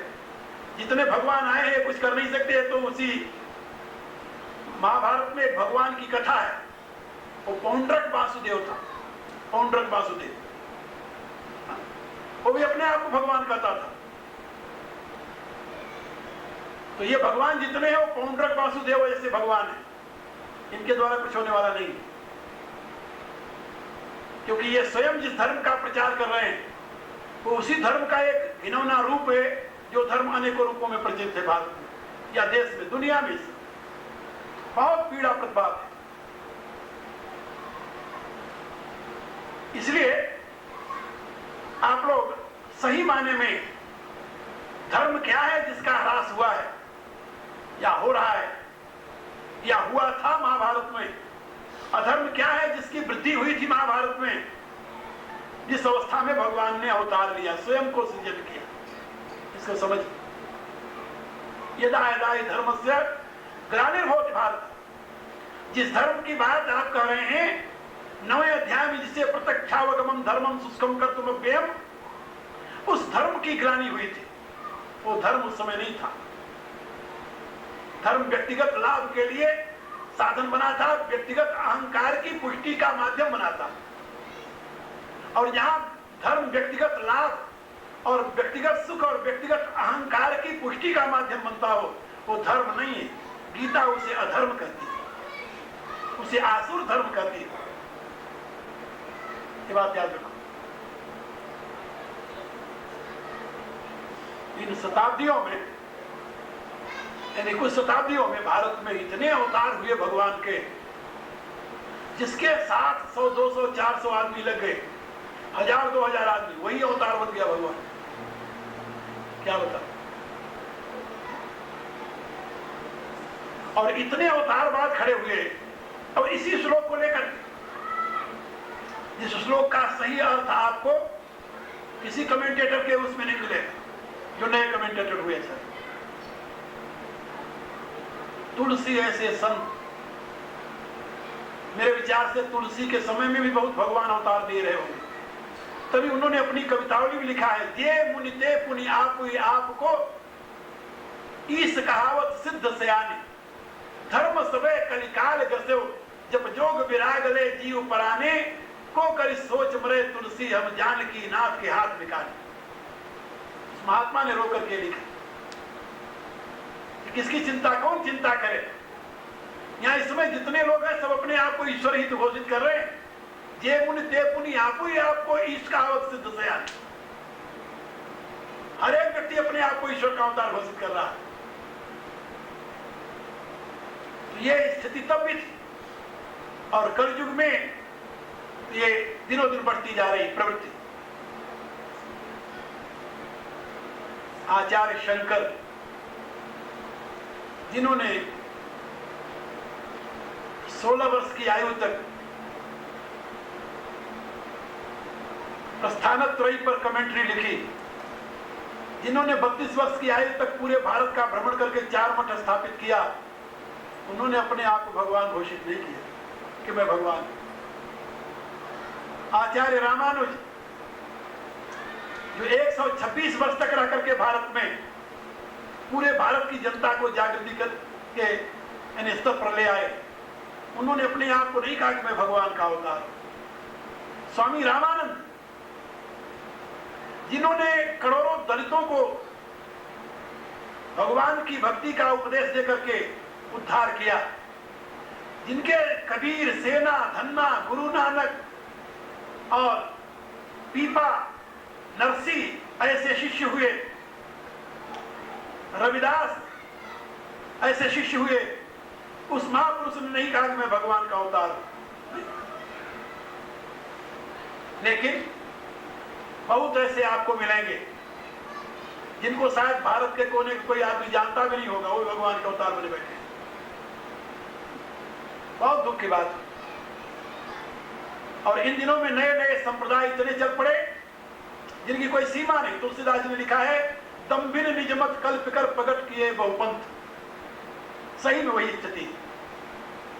जितने भगवान आए हैं कुछ कर नहीं सकते। तो उसी महाभारत में भगवान की कथा है, वो पौंड्रक वासुदेव था, पौंड्रक वासुदेव, वो भी अपने आप को भगवान कहता था। तो ये भगवान जितने हैं वो पौंड्रक वासुदेव जैसे भगवान है, इनके द्वारा कुछ होने वाला नहीं है। क्योंकि ये स्वयं जिस धर्म का प्रचार कर रहे हैं वो उसी धर्म का एक घिनौना रूप है, जो धर्म अनेकों रूपों में प्रचलित है भारत में या देश में, दुनिया में। बहुत पीड़ाप्रद बात है। इसलिए आप लोग सही मायने में धर्म क्या है जिसका ह्रास हुआ है या हो रहा है या हुआ था महाभारत में, अधर्म क्या है जिसकी वृद्धि हुई थी महाभारत में, जिस अवस्था में भगवान ने अवतार लिया, स्वयं को सृजन किया, इसको समझ। यदा यदा हि धर्मस्य ग्लानिर्भवति भारत, जिस धर्म की बात आप कह रहे हैं 9वें अध्याय में, जिसे प्रत्यक्षावगमम धर्मम शुष्कम कर्तुमव्ययम्, उस धर्म की ग्लानि हुई थी। वो धर्म उस समय नहीं था। धर्म व्यक्तिगत लाभ के लिए साधन बना था, व्यक्तिगत अहंकार की पुष्टि का माध्यम बना था। और जहां धर्म व्यक्तिगत लाभ और व्यक्तिगत सुख और व्यक्तिगत अहंकार की पुष्टि का माध्यम बनता हो, वो धर्म नहीं है। गीता उसे अधर्म कहती है, उसे आसुर धर्म कहती है। ये बात याद रखो। इन शताब्दियों में, यानी कुछ शताब्दियों में भारत में इतने अवतार हुए भगवान के, जिसके साथ 100, 200, 400 आदमी लग गए, 1000, 2000 आदमी, वही अवतार बन गया भगवान। क्या बता। और इतने अवतार बाद खड़े हुए। अब इसी श्लोक को लेकर, जिस श्लोक का सही अर्थ आपको किसी कमेंटेटर के उसमें नहीं मिलेगा, जो नए कमेंटेटर हुए थे। तुलसी ऐसे संत, मेरे विचार से तुलसी के समय में भी बहुत भगवान अवतार दे रहे होंगे, तभी उन्होंने अपनी कविताओं में भी लिखा है, जे मुनि ते पुनि आपको ईस कहावत सिद्ध सयानी, धर्म सबे कलिकाल गसो, जब जोग विराग ले जीव पराने, को करी सोच मरे तुलसी हम जानकी नाथ के हाथ निकाले। महात्मा ने रोकर के लिखा। किसकी चिंता, कौन चिंता करे? यहाँ इस समय जितने लोग हैं सब अपने आप को ईश्वर ही तो घोषित कर रहे हैं। जे मुनि ते पुनि आपको ही आपको ईश्वर का आवत सिद्ध से आए। हर एक व्यक्ति अपने आप को ईश्वर का अवतार घोषित कर रहा है। तो ये स्थिति तब भी थी और कलयुग में ये दिनों दिन बढ़ती जा रही प्रवृत्ति। आचार्य शंकर जिन्होंने 16 वर्ष की आयु तक प्रस्थानत्रयी पर कमेंट्री लिखी, जिन्होंने 32 वर्ष की आयु तक पूरे भारत का भ्रमण करके 4 मठ स्थापित किया, उन्होंने अपने आप को भगवान घोषित नहीं किया कि मैं भगवान। आचार्य रामानुज जो 126 वर्ष तक रह करके भारत में पूरे भारत की जनता को जागृति करके यानी स्तर पर ले आए, उन्होंने अपने आप को नहीं कहा कि मैं भगवान का अवतार। स्वामी रामानंद जिन्होंने करोड़ों दलितों को भगवान की भक्ति का उपदेश देकर के उद्धार किया, जिनके कबीर, सेना, धन्ना, गुरु नानक और पीपा, नरसी ऐसे शिष्य हुए, रविदास ऐसे शिष्य हुए, उस महापुरुष ने नहीं कहा कि मैं भगवान का अवतार हूं। लेकिन बहुत ऐसे आपको मिलेंगे जिनको शायद भारत के कोने का कोई आदमी जानता भी नहीं होगा, वो भगवान का अवतार बने बैठे। बहुत दुख की बात। और इन दिनों में नए नए संप्रदाय इतने चल पड़े जिनकी कोई सीमा नहीं। तुलसीदास जी ने लिखा है, दम्भिन निजमत कल्प कर प्रगट किए बहुपंथ। सही में वही स्थिति,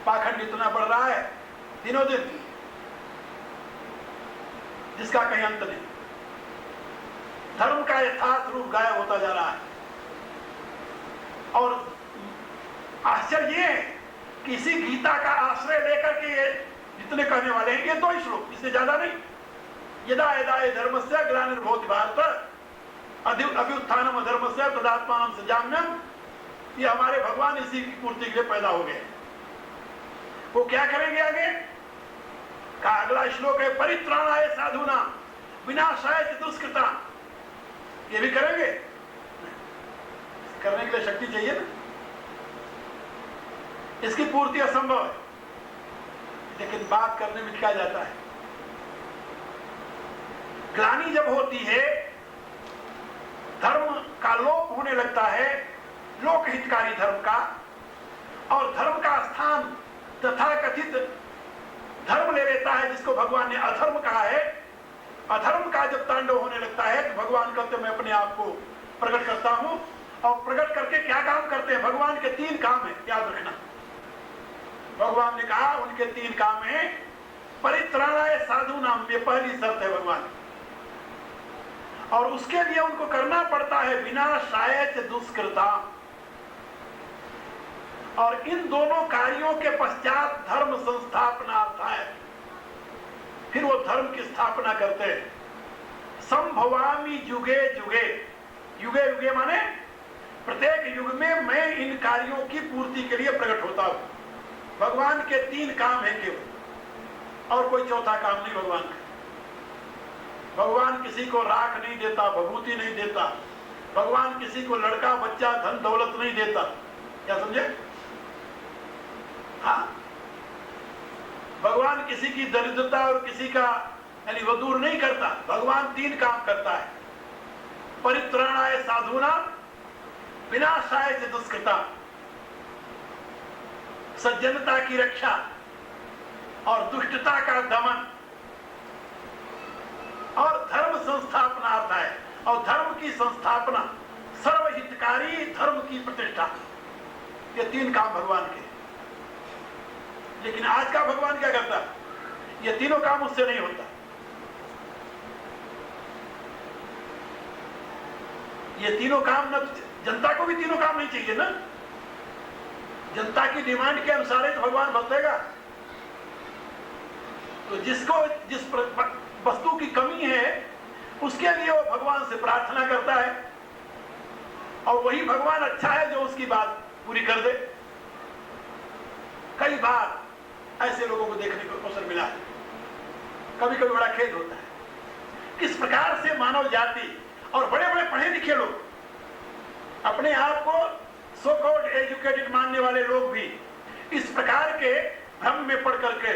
पाखंड इतना बढ़ रहा है दिनों दिन जिसका कहीं अंत नहीं। धर्म का यथार्थ रूप गायब होता जा रहा है। और आश्चर्य ये है कि इसी गीता का आश्रय लेकर के ये जितने कहने वाले हैं, ये 2 ही श्लोक, इससे ज्यादा नहीं। यदा यदा धर्मस्य ग्लानिर्भवति भारत अभ्युत्थानम अधर्मस्य तदात्मानं सृजाम्यहम्। ये हमारे भगवान इसी की पूर्ति के लिए पैदा हो गए। वो क्या करेंगे आगे का अगला श्लोक है, परित्राणाय साधूनां विनाशाय दुष्कृता। ये भी करेंगे, करने के लिए शक्ति चाहिए ना, इसकी पूर्ति असंभव है। लेकिन बात करने में क्या जाता है, ग्लानि जब होती है, धर्म का लोप होने लगता है, लोक हितकारी धर्म का, और धर्म का स्थान तथाकथित धर्म ले लेता है जिसको भगवान ने अधर्म कहा है। अधर्म का जब तांडव होने लगता है तो भगवान कहते मैं अपने आप को प्रकट करता हूं। और प्रकट करके क्या काम करते हैं? भगवान के 3 काम है, याद रखना। भगवान ने कहा उनके 3 काम है, परित्राणाय साधूनां, ये पहली शर्त है भगवान। और उसके लिए उनको करना पड़ता है विनाशाय दुष्कृता। और इन दोनों कार्यों के पश्चात धर्म संस्थापना आता है। फिर वो धर्म की स्थापना करते हैं। संभवामि युगे युगे, युगे युगे माने प्रत्येक युग में मैं इन कार्यों की पूर्ति के लिए प्रकट होता हूं। भगवान के 3 काम है केवल, और कोई चौथा काम नहीं भगवान का। भगवान किसी को राख नहीं देता, भभूति नहीं देता। भगवान किसी को लड़का बच्चा धन दौलत नहीं देता। क्या समझे? हाँ, भगवान किसी की दरिद्रता और किसी का यानी वो दूर नहीं करता। भगवान 3 काम करता है, परित्राणाय साधूनां विनाशाय दुष्कृता, सज्जनता की रक्षा और दुष्टता का दमन, और धर्म संस्थापना आता है। और धर्म की संस्थापना, सर्वहितकारी धर्म की प्रतिष्ठा, ये 3 काम भगवान के। लेकिन आज का भगवान क्या करता? ये तीनों काम उससे नहीं होता। ये तीनों काम, न जनता को भी तीनों काम नहीं चाहिए ना। जनता की डिमांड के अनुसार ही तो भगवान बदलेगा। तो जिसको जिस वस्तु की कमी है उसके लिए वो भगवान से प्रार्थना करता है। और वही भगवान अच्छा है जो उसकी बात पूरी कर दे। कई बार ऐसे लोगों को देखने को अवसर मिला है, कभी कभी बड़ा खेद होता है किस प्रकार से मानव जाति और बड़े बड़े पढ़े लिखे लोग, अपने आप को सो कॉल्ड एजुकेटेड मानने वाले लोग भी इस प्रकार के भ्रम में पड़ करके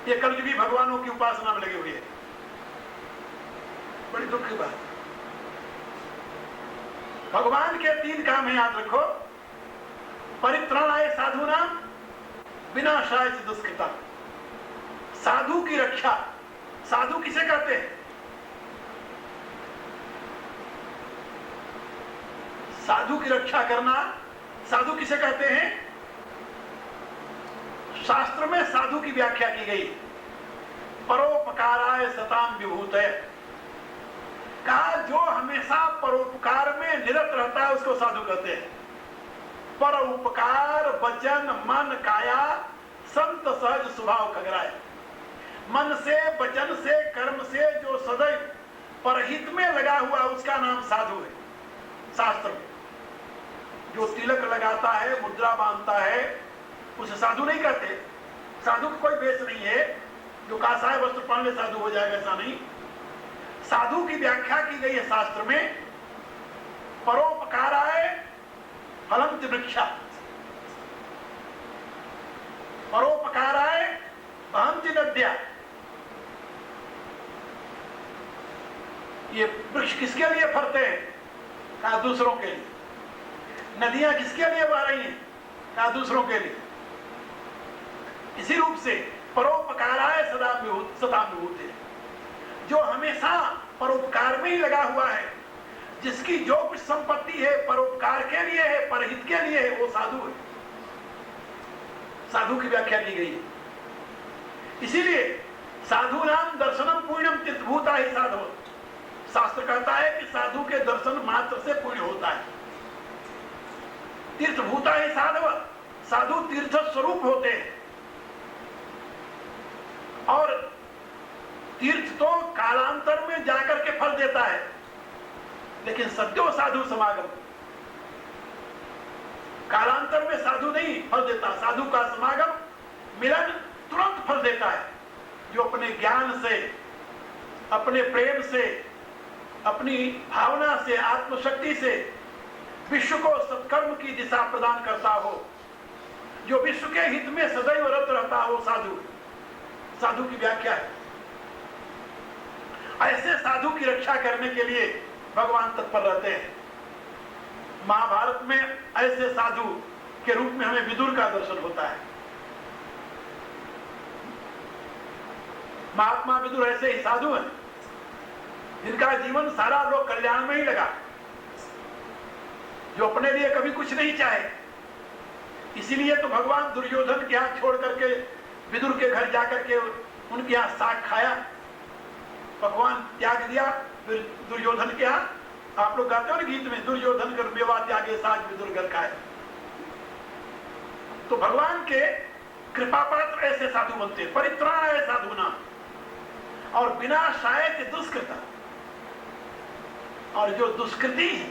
ये कलयुगी भगवानों की उपासना में लगे हुए हैं। बड़ी दुख की बात। भगवान के 3 काम है, याद रखो। परित्राणाय साधूनाम विनाशाय च दुष्कृता। साधु की रक्षा। साधु किसे कहते हैं? साधु की रक्षा करना साधु किसे कहते हैं? शास्त्र में साधु की व्याख्या की गई, परोपकाराय सताम विभूतये। कहा जो हमेशा परोपकार में निरत रहता है उसको साधु कहते हैं। परोपकार वचन मन काया संत सहज स्वभाव खगराय। मन से वचन से कर्म से जो सदैव परहित में लगा हुआ उसका नाम साधु है। शास्त्र में जो तिलक लगाता है, मुद्रा बांधता है, उसे साधु नहीं कहते। साधु का कोई वेश नहीं है जो कासाय वस्त्र पहन ले साधु हो जाएगा, ऐसा नहीं। साधु की व्याख्या की गई है शास्त्र में, परोपकाराय फलंति वृक्षा, परोपकाराय वहन्ति नद्या। ये वृक्ष किसके लिए फलते हैं? कहा दूसरों के लिए। नदियां किसके लिए बह रही हैं? कहा दूसरों के लिए। इसी रूप से परोपकाराय सदा विभूत है, जो हमेशा परोपकार में ही लगा हुआ है, जिसकी जो कुछ संपत्ति है परोपकार के लिए है, परहित के लिए है, वो साधु है। साधु की व्याख्या की गई है। इसीलिए साधु नाम दर्शनम पुण्यम तीर्थभूता ही साधु। शास्त्र कहता है कि साधु के दर्शन मात्र से पुण्य होता है। तीर्थभूता ही साधु, साधु तीर्थ स्वरूप होते हैं। और तीर्थ तो कालांतर में जाकर के फल देता है, लेकिन सद्यो साधु समागम, कालांतर में साधु नहीं फल देता। साधु का समागम, मिलन तुरंत फल देता है, जो अपने ज्ञान से, अपने प्रेम से, अपनी भावना से, आत्मशक्ति से विश्व को सत्कर्म की दिशा प्रदान करता हो, जो विश्व के हित में सदैव रत रहता हो, साधु। साधु की व्याख्या है। ऐसे साधु की रक्षा करने के लिए भगवान तत्पर रहते हैं। महाभारत में ऐसे साधु के रूप में हमें विदुर का दर्शन होता है। महात्मा विदुर ऐसे ही साधु हैं, जिनका जीवन सारा लोक कल्याण में ही लगा, जो अपने लिए कभी कुछ नहीं चाहे। इसीलिए तो भगवान दुर्योधन के हाथ छोड़ करके विदुर के घर जाकर के उनके यहाँ साग खाया, भगवान त्याग दिया फिर दुर्योधन के यहाँ। आप लोग गाते हो ना गीत में, दुर्योधन कर मेवा त्यागे साग विदुर घर खाए। तो भगवान के कृपा पात्र ऐसे साधु बनते हैं। परित्राणाय साधुना और विनाशाय दुष्कृता। और जो दुष्कृति है,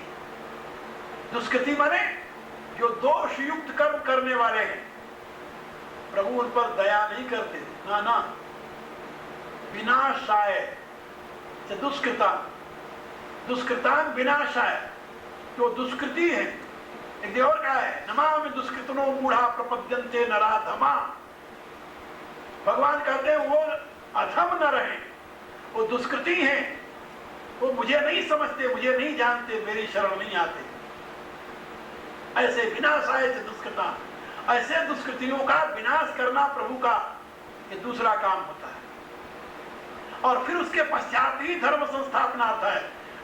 दुष्कृति माने जो दोष युक्त कर्म करने वाले हैं, प्रभु उन पर दया नहीं करते। ना ना, विनाशाय से दुष्कृता, दुष्कृतान विनाशाय। जो दुष्कृति है, एक और कहा है, नमामि दुष्कृतनो मूढ़ा प्रपद्यन्ते नराधमा। भगवान कहते हैं वो अधम न रहे, वो दुष्कृति है, वो मुझे नहीं समझते, मुझे नहीं जानते, मेरी शरण नहीं आते। ऐसे विनाशाय से दुष्कृता, ऐसे दुष्कृतियों का विनाश करना प्रभु का ये दूसरा काम होता है। और फिर उसके पश्चात ही धर्म संस्थापना आता है।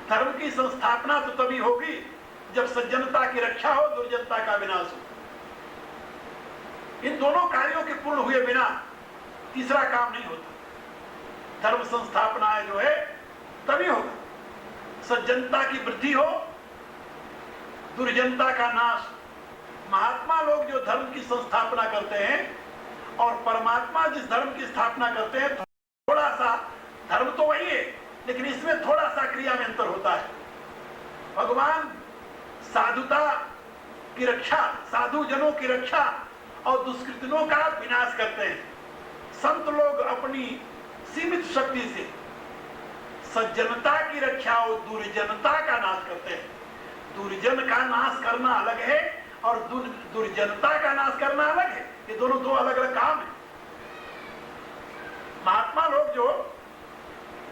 धर्म की संस्थापना तो तभी होगी जब सज्जनता की रक्षा हो, दुर्जनता का विनाश हो। इन दोनों कार्यों के पूर्ण हुए बिना तीसरा काम नहीं होता। धर्म संस्थापना जो है तभी होगा, सज्जनता की वृद्धि हो, दुर्जनता का नाश। महात्मा लोग जो धर्म की संस्थापना करते हैं और परमात्मा जिस धर्म की स्थापना करते हैं, थोड़ा सा धर्म तो वही है, लेकिन इसमें थोड़ा सा क्रिया में अंतर होता है। भगवान साधुता की रक्षा, साधु जनों की रक्षा और दुष्कृतों का विनाश करते हैं। संत लोग अपनी सीमित शक्ति से सज्जनता की रक्षा और दुर्जनता का नाश करते हैं। दुर्जन का नाश करना अलग है और दुर्जनता का नाश करना अलग है। ये दोनों दो अलग अलग काम है। महात्मा लोग जो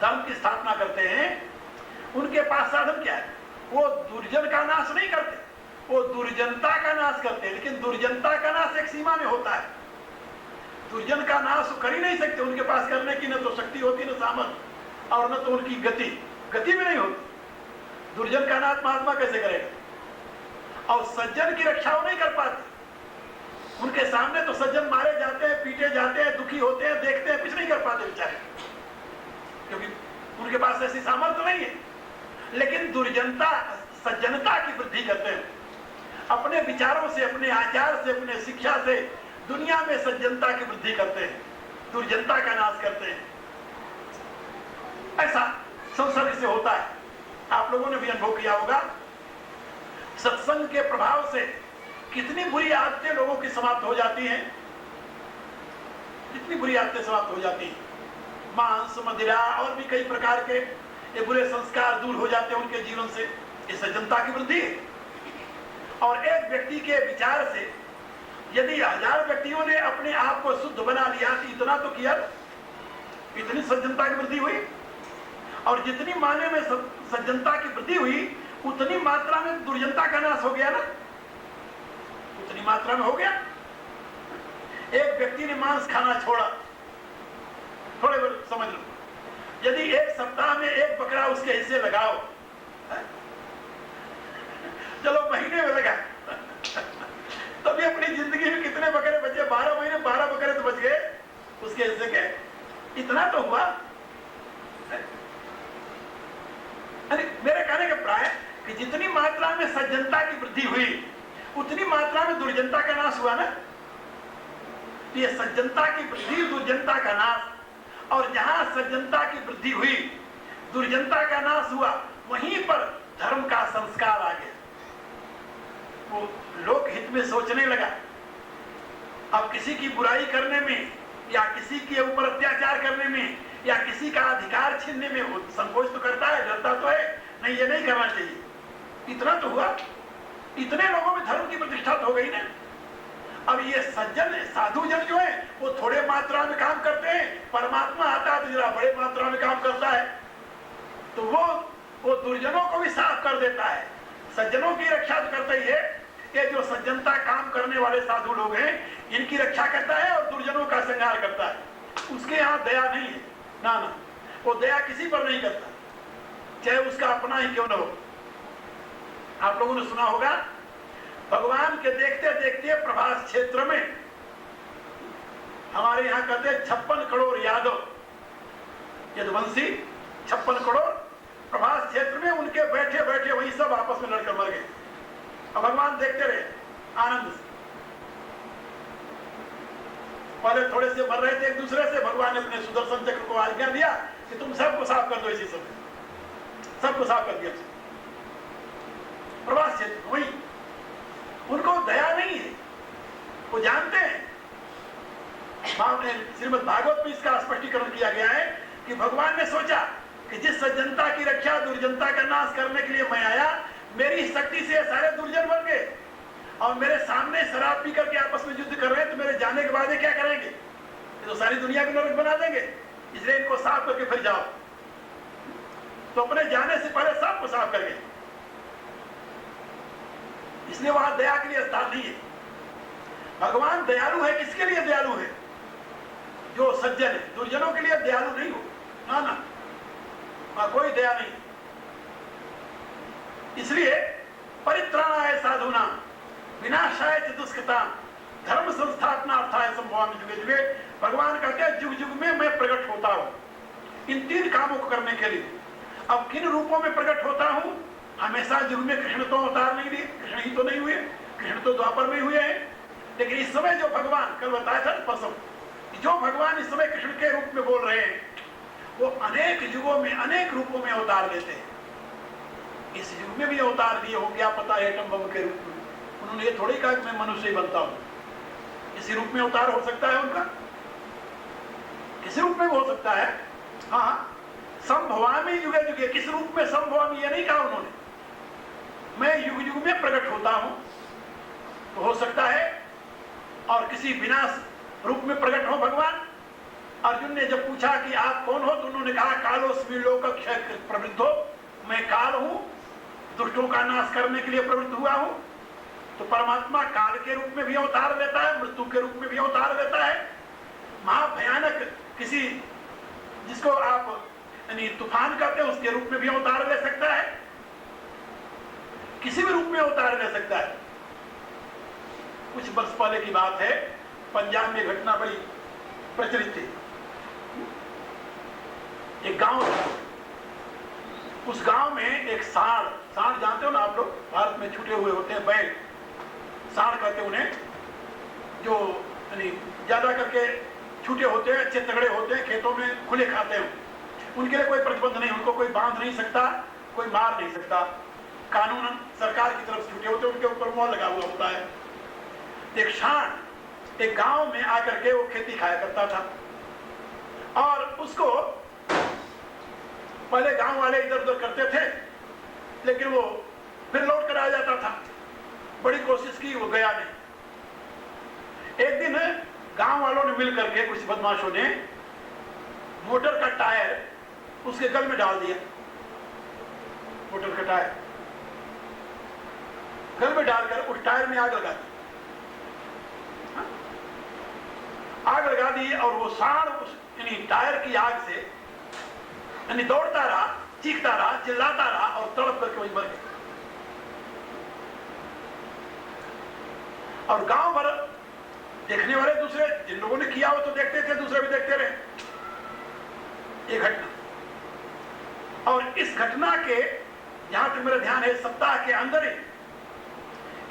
धर्म की स्थापना करते हैं, उनके पास साधन क्या है? वो दुर्जन का नाश नहीं करते, वो दुर्जनता का नाश करते हैं। लेकिन दुर्जनता का नाश एक सीमा में होता है। दुर्जन का नाश कर ही नहीं सकते, उनके पास करने की न तो शक्ति होती, न सामर्थ्य, और न तो उनकी गति भी नहीं होती। दुर्जन का नाश महात्मा कैसे करेगा? और सज्जन की रक्षा वो नहीं कर पाते। उनके सामने तो सज्जन मारे जाते हैं, पीटे जाते हैं, दुखी होते हैं, देखते हैं, कुछ नहीं कर पाते बेचारे, क्योंकि उनके पास ऐसी सामर्थ्य नहीं है। लेकिन दुर्जनता सज्जनता की वृद्धि करते हैं। अपने विचारों से, अपने आचार से, अपने शिक्षा से दुनिया में सज्जनता की वृद्धि करते हैं, दुर्जनता का नाश करते हैं। ऐसा संसर्ग से होता है। आप लोगों ने भी अनुभव किया होगा, सत्संग के प्रभाव से कितनी बुरी आदतें लोगों की समाप्त हो जाती हैं, कितनी बुरी आदतें समाप्त हो जाती हैं। मांस, मदिरा और भी कई प्रकार के ये बुरे संस्कार दूर हो जाते हैं उनके जीवन से। ये सज्जनता की वृद्धि है। और एक व्यक्ति के विचार से यदि 1000 व्यक्तियों ने अपने आप को शुद्ध बना लिया तो इतना तो किया, इतनी सज्जनता की वृद्धि हुई। और जितनी माने में सज्जनता की वृद्धि हुई, उतनी मात्रा में दुर्जनता का नाश हो गया ना, उतनी मात्रा में हो गया। एक व्यक्ति ने मांस खाना छोड़ा, थोड़े समझ लो, यदि एक सप्ताह में एक बकरा उसके हिस्से लगाओ, चलो महीने में लगा, तभी अपनी जिंदगी में कितने बकरे बचे? 12 महीने 12 बकरे तो बच गए उसके हिस्से के। इतना तो हुआ। अरे मेरे कहने का प्राय कि जितनी मात्रा में सज्जनता की वृद्धि हुई, उतनी मात्रा में दुर्जनता का नाश हुआ ना। ये सज्जनता की वृद्धि, दुर्जनता का नाश, और जहां सज्जनता की वृद्धि हुई, दुर्जनता का नाश हुआ, वहीं पर धर्म का संस्कार आ गया। वो लोक हित में सोचने लगा। अब किसी की बुराई करने में या किसी के ऊपर अत्याचार करने में या किसी का अधिकार छीनने में वो संकोच तो करता है, डरता तो है, नहीं ये नहीं करना चाहिए। इतना तो हुआ, इतने लोगों में धर्म की प्रतिष्ठा तो हो गई ना। अब ये सज्जन साधु जन जो है वो थोड़े मात्रा में काम करते हैं, परमात्मा आता है तो जरा बड़े मात्रा में काम करता है, तो वो दुर्जनों को भी साफ कर देता है, सज्जनों की रक्षा तो करता ही है। ये जो सज्जनता काम करने वाले साधु लोग हैं, इनकी रक्षा करता है और दुर्जनों का संहार करता है। उसके यहाँ दया नहीं है, ना ना, वो दया किसी पर नहीं करता, चाहे उसका अपना ही क्यों न हो। आप लोगों ने सुना होगा, भगवान के देखते देखते प्रभास क्षेत्र में, हमारे यहाँ कहते हैं 56 करोड़ यादव, यदुवंशी 56 करोड़, प्रभास क्षेत्र में उनके बैठे बैठे वही सब आपस में लड़कर मर गए। अब भगवान देखते रहे आनंद से। पहले थोड़े से मर रहे थे एक दूसरे से, भगवान ने अपने सुदर्शन चक्र को आज्ञा दिया कि तुम सबको साफ कर दो, इसी समय सबको साफ कर दिया। प्रभास क्षेत्र वही, उनको दया नहीं है, वो जानते हैं। श्रीमद् भागवत में इसका स्पष्टीकरण किया गया है कि भगवान ने सोचा कि जिस सज्जनता की रक्षा, दुर्जनता का नाश करने के लिए मैं आया, मेरी शक्ति से सारे दुर्जन बन गए और मेरे सामने शराब पी करके आपस में युद्ध कर रहे हैं, तो मेरे जाने के बाद क्या करेंगे? ये तो सारी दुनिया को नरक बना देंगे, इसलिए इनको साफ करके फिर जाओ। तो अपने जाने से पहले सबको साफ कर गए। इसलिए वहां दया के लिए स्थान नहीं है। भगवान दयालु है, किसके लिए दयालु है? जो सज्जन है। दुर्जनों के लिए दयालु नहीं हो, ना ना, वहां कोई दया नहीं। इसलिए परित्राणाय साधुना विनाशाय च दुष्कृता धर्म संस्थापनार्थाय संभवामि जुगे जुगे। भगवान कहते हैं जुग जुग में मैं प्रकट होता हूं इन 3 कामों को करने के लिए। अब किन रूपों में प्रकट होता हूं? हमेशा युग में कृष्ण तो अवतार नहीं दिए, कृष्ण ही तो नहीं हुए, कृष्ण तो द्वापर में हुए हैं। लेकिन इस समय जो भगवान, कल बताया था परसों, जो भगवान इस समय कृष्ण के रूप में बोल रहे हैं, वो अनेक युगों में अनेक रूपों में अवतार लेते हैं। इस युग में भी अवतार दिए हो, क्या पता एटम बम के रूप में। उन्होंने ये थोड़ी कहा कि मैं मनुष्य ही बनता हूं। इसी रूप में अवतार हो सकता है उनका, किसी रूप में हो सकता है। हाँ, संभवामि युगे युगे, किस रूप में संभवामि ये नहीं कहा उन्होंने। मैं युग युग में प्रकट होता हूं तो हो सकता है, और किसी विनाश रूप में प्रकट हो भगवान। अर्जुन ने जब पूछा कि आप कौन हो, तो उन्होंने कहा कालोस्मि लोकक्षय प्रवृद्धो, मैं काल हूं, दुष्टों का नाश करने के लिए प्रवृत्त हुआ हूं। तो परमात्मा काल के रूप में भी अवतार लेता है, मृत्यु के रूप में भी अवतार लेता है। महाभयानक किसी, जिसको आप यानी तूफान कहते हैं, उसके रूप में भी अवतार ले सकता है, किसी भी रूप में अवतार ले सकता है। कुछ वर्ष पहले की बात है, पंजाब में घटना बड़ी प्रचलित थी। एक गांव था, उस गांव में एक सांड, सांड जानते हो ना आप लोग, भारत में छूटे हुए होते हैं बैल, सांड कहते हैं उन्हें, जो यानी ज्यादा करके छूटे होते हैं, अच्छे तगड़े होते हैं, खेतों में खुले खाते हैं। उनके लिए कोई प्रतिबंध नहीं, उनको कोई बांध नहीं सकता, कोई मार नहीं सकता, कानूनन सरकार की तरफ छूटे होते हैं, उनके ऊपर मोहर लगा हुआ होता है। एक सांड एक गांव में आकर के वो खेती खाया करता था, और उसको पहले गांव वाले इधर उधर करते थे, लेकिन वो फिर लौट कर आ जाता था। बड़ी कोशिश की, वो गया नहीं। एक दिन गांव वालों ने मिल करके, कुछ बदमाशों ने मोटर का टायर उसके गल में डाल दिया। मोटर का टायर गल में डालकर उस टायर में आग लगा दी। आग लगा दी, और वो सांड उस यानी टायर की आग से यानी दौड़ता रहा, चीखता रहा, चिल्लाता रहा, और तड़प करके वहीं मर गया। और गांव भर देखने वाले, दूसरे जिन लोगों ने किया वो तो देखते थे, दूसरे भी देखते रहे ये घटना। और इस घटना के, जहां तक मेरा ध्यान है, सप्ताह के अंदर ही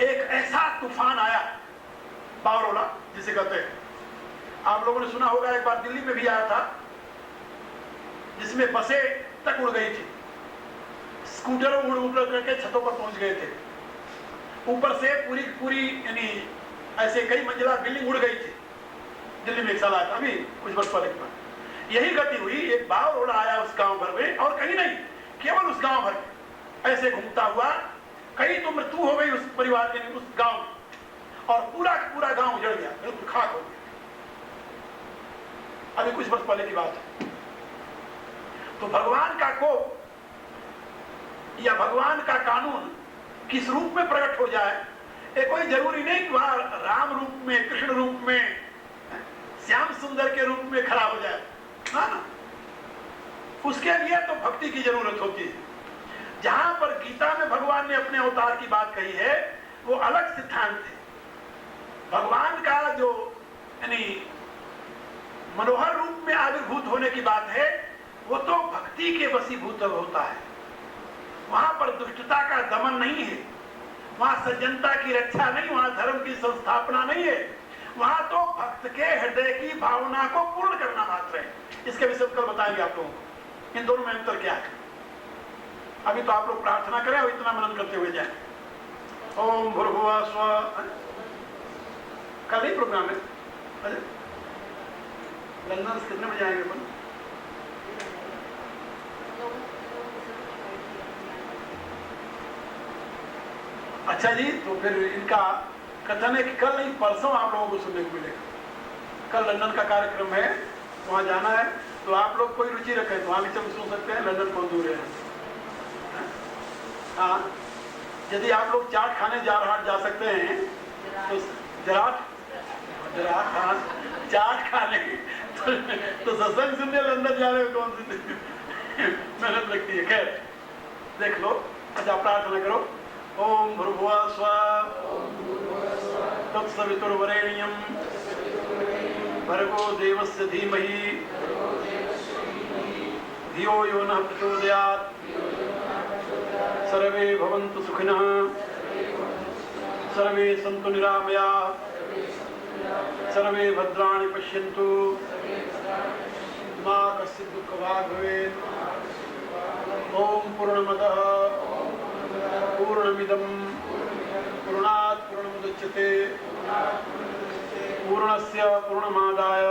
एक ऐसा तूफान आया, पावरोला जिसे कहते हैं। आप लोगों ने सुना होगा, एक बार दिल्ली में भी आया था, जिसमें बसें तक उड़ गई थी, स्कूटर उड़ करके छतों पर पहुंच गए थे, ऊपर से पूरी पूरी यानी ऐसे कई मंजिला बिल्डिंग उड़ गई थी। दिल्ली में एक साल आया था, अभी कुछ वर्ष पहले के बाद यही गति हुई। एक बावरोला आया उस गांव भर में, और कहीं नहीं, केवल उस गांव भर में ऐसे घूमता हुआ। कहीं तो मृत्यु हो गई उस परिवार के, उस गांव में, और पूरा पूरा गांव उजड़ गया, बिल्कुल खाक हो गया। अभी कुछ वर्ष पहले की बात है। तो भगवान का कोप या भगवान का कानून किस रूप में प्रकट हो जाए, ये कोई जरूरी नहीं कि वहां राम रूप में, कृष्ण रूप में, श्याम सुंदर के रूप में खड़ा हो जाए। हाँ, उसके लिए तो भक्ति की जरूरत होती है। जहां पर गीता में भगवान ने अपने अवतार की बात कही है, वो अलग सिद्धांत है। भगवान का जो यानी मनोहर रूप में आविर्भूत होने की बात है, वो तो भक्ति के वशीभूत होता है। वहां पर दुष्टता का दमन नहीं है, वहां सज्जनता की रक्षा नहीं, वहां धर्म की संस्थापना नहीं है, वहां तो भक्त के हृदय की भावना को पूर्ण करना मात्र है। इसके विषय कल बताएंगे आप लोगों को, इन दोनों में अंतर क्या है। अभी तो आप लोग प्रार्थना करें और इतना मनन करते हुए जाए। ओम भूर्भुवः स्वः। कल ही प्रोग्राम है, अरे लंदन से कितने बजे आएंगे अपन? अच्छा जी, तो फिर इनका कथन है कि कल नहीं परसों आप लोगों को सुनने को मिलेगा। कल लंदन का कार्यक्रम है, वहां जाना है, तो आप लोग कोई रुचि रखें तो वहां भी सब सुन सकते हैं। लंदन कौन दूर है। हाँ, यदि आप लोग चाट खाने जा सकते हैं तो जराट, हाँ, चाट खाने तो सत्संग सुनने लंदन जाने में कौन सी मेहनत लगती है। खैर देख लो। अच्छा, प्रार्थना करो। ओम भूर्भुवः स्वः तत्सवितुर्वरेण्यं भर्गो देवस्य धीमहि धियो यो नः प्रचोदयात्। सर्वे भवन्तु सुखिनः, सर्वे सन्तु निरामयाः, सर्वे भद्राणि पश्यन्तु, मा कश्चित् दुःखभाग् भवेत्। ओम पूर्णमदः पूर्णमिदं पूर्णात् पूर्णमुदच्यते पूर्णस्य पूर्णमादाय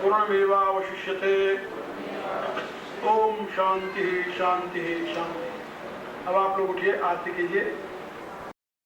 पूर्णमेवावशिष्यते। ओम शांति शांति शांति। अब आप लोग उठिए, आरती कीजिए।